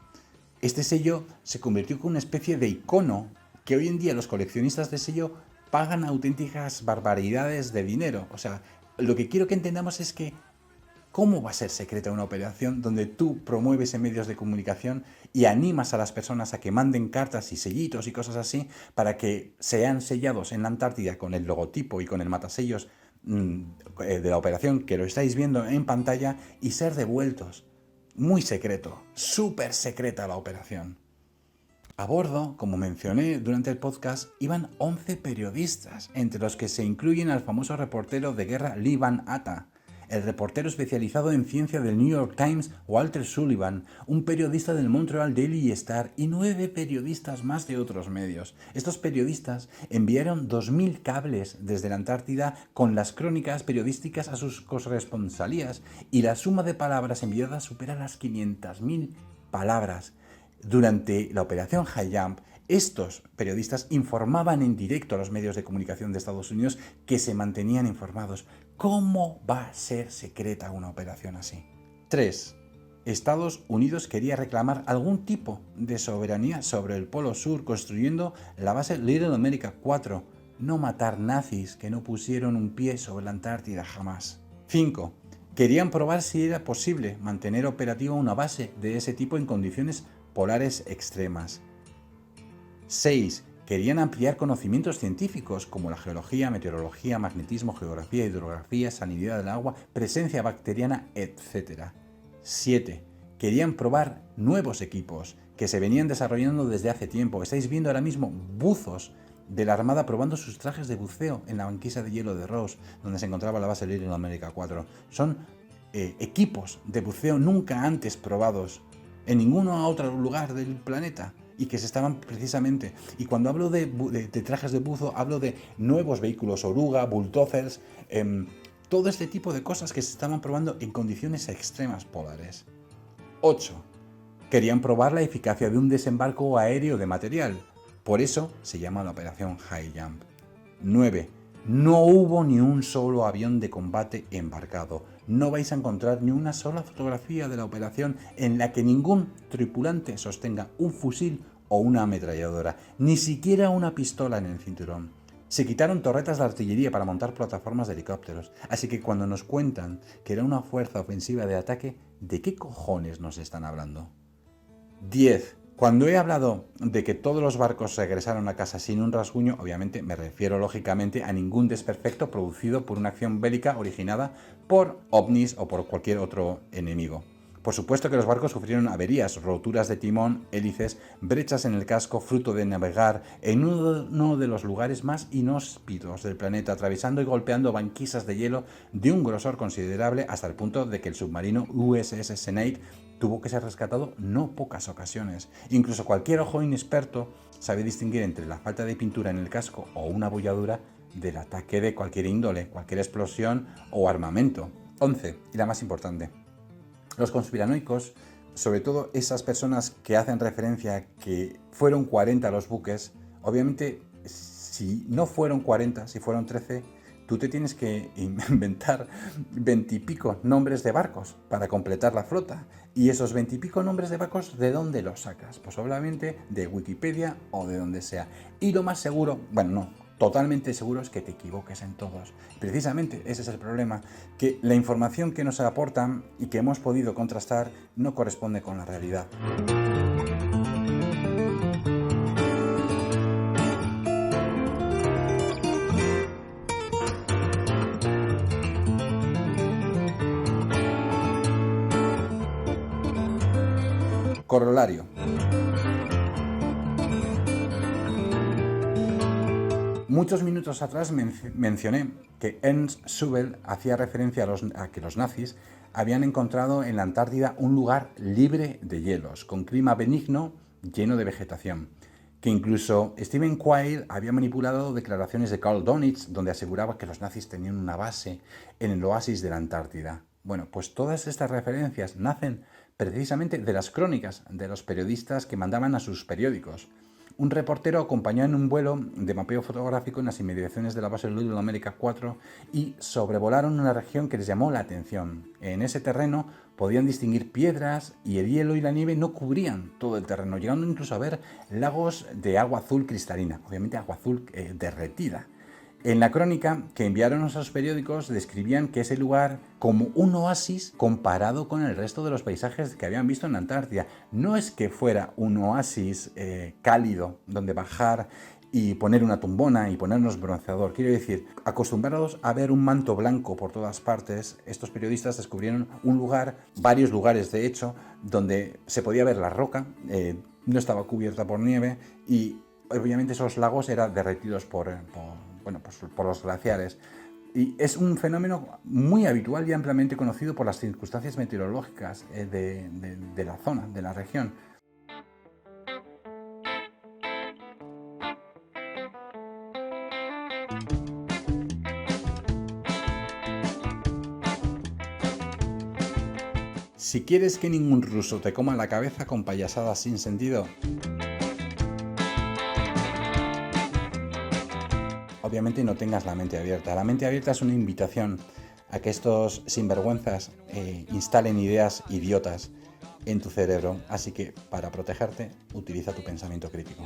Este sello se convirtió en una especie de icono que hoy en día los coleccionistas de sello pagan auténticas barbaridades de dinero. O sea, lo que quiero que entendamos es que ¿cómo va a ser secreta una operación donde tú promueves en medios de comunicación y animas a las personas a que manden cartas y sellitos y cosas así para que sean sellados en la Antártida con el logotipo y con el matasellos de la operación que lo estáis viendo en pantalla y ser devueltos? Muy secreto, súper secreta la operación. A bordo, como mencioné durante el podcast, iban 11 periodistas, entre los que se incluyen al famoso reportero de guerra Lee Van Atta, el reportero especializado en ciencia del New York Times Walter Sullivan, un periodista del Montreal Daily Star y 9 periodistas más de otros medios. Estos periodistas enviaron 2.000 cables desde la Antártida con las crónicas periodísticas a sus corresponsalías y la suma de palabras enviadas supera las 500.000 palabras. Durante la operación High Jump, estos periodistas informaban en directo a los medios de comunicación de Estados Unidos que se mantenían informados. ¿Cómo va a ser secreta una operación así? 3. Estados Unidos quería reclamar algún tipo de soberanía sobre el Polo Sur construyendo la base Little America 4. No matar nazis que no pusieron un pie sobre la Antártida jamás. 5. Querían probar si era posible mantener operativa una base de ese tipo en condiciones polares extremas. 6. Querían ampliar conocimientos científicos como la geología, meteorología, magnetismo, geografía, hidrografía, salinidad del agua, presencia bacteriana, etc. 7. Querían probar nuevos equipos que se venían desarrollando desde hace tiempo. Estáis viendo ahora mismo buzos de la Armada probando sus trajes de buceo en la banquisa de hielo de Ross, donde se encontraba la base Little America 4. Son equipos de buceo nunca antes probados en ningún otro lugar del planeta y que se estaban precisamente... Y cuando hablo de trajes de buzo, hablo de nuevos vehículos oruga, bulldozers, todo este tipo de cosas que se estaban probando en condiciones extremas polares. 8. Querían probar la eficacia de un desembarco aéreo de material. Por eso se llama la operación High Jump. 9. No hubo ni un solo avión de combate embarcado. No vais a encontrar ni una sola fotografía de la operación en la que ningún tripulante sostenga un fusil o una ametralladora, ni siquiera una pistola en el cinturón. Se quitaron torretas de artillería para montar plataformas de helicópteros, así que cuando nos cuentan que era una fuerza ofensiva de ataque, ¿de qué cojones nos están hablando? 10. Cuando he hablado de que todos los barcos regresaron a casa sin un rasguño, obviamente me refiero lógicamente a ningún desperfecto producido por una acción bélica originada por ovnis o por cualquier otro enemigo. Por supuesto que los barcos sufrieron averías, roturas de timón, hélices, brechas en el casco, fruto de navegar en uno de los lugares más inhóspitos del planeta, atravesando y golpeando banquisas de hielo de un grosor considerable hasta el punto de que el submarino USS Senate tuvo que ser rescatado no pocas ocasiones. Incluso cualquier ojo inexperto sabe distinguir entre la falta de pintura en el casco o una abolladura del ataque de cualquier índole, cualquier explosión o armamento. 11. Y la más importante. Los conspiranoicos, sobre todo esas personas que hacen referencia a que fueron 40 los buques, obviamente si no fueron 40, si fueron 13, tú te tienes que inventar 20 y pico nombres de barcos para completar la flota. Y esos 20 y pico nombres de barcos, ¿de dónde los sacas? Pues obviamente de Wikipedia o de donde sea. Y lo más seguro, bueno, no, totalmente seguro es que te equivoques en todos. Precisamente ese es el problema, que la información que nos aportan y que hemos podido contrastar no corresponde con la realidad. Corolario. Muchos minutos atrás mencioné que Ernst Zubel hacía referencia a que los nazis habían encontrado en la Antártida un lugar libre de hielos, con clima benigno, lleno de vegetación, que incluso Stephen Quayle había manipulado declaraciones de Karl Donitz, donde aseguraba que los nazis tenían una base en el oasis de la Antártida. Bueno, pues todas estas referencias nacen precisamente de las crónicas de los periodistas que mandaban a sus periódicos. Un reportero acompañó en un vuelo de mapeo fotográfico en las inmediaciones de la base Little America 4 y sobrevolaron una región que les llamó la atención. En ese terreno podían distinguir piedras y el hielo y la nieve no cubrían todo el terreno, llegando incluso a ver lagos de agua azul cristalina, obviamente agua azul derretida. En la crónica que enviaron a los periódicos describían que ese lugar como un oasis comparado con el resto de los paisajes que habían visto en la Antártida. No es que fuera un oasis cálido donde bajar y poner una tumbona y ponernos bronceador. Quiero decir, acostumbrados a ver un manto blanco por todas partes, estos periodistas descubrieron un lugar, varios lugares de hecho, donde se podía ver la roca, no estaba cubierta por nieve y obviamente esos lagos eran derretidos por los glaciares. Y es un fenómeno muy habitual y ampliamente conocido por las circunstancias meteorológicas de la zona, de la región. Si quieres que ningún ruso te coma la cabeza con payasadas sin sentido, obviamente no tengas la mente abierta. La mente abierta es una invitación a que estos sinvergüenzas instalen ideas idiotas en tu cerebro. Así que, para protegerte, utiliza tu pensamiento crítico.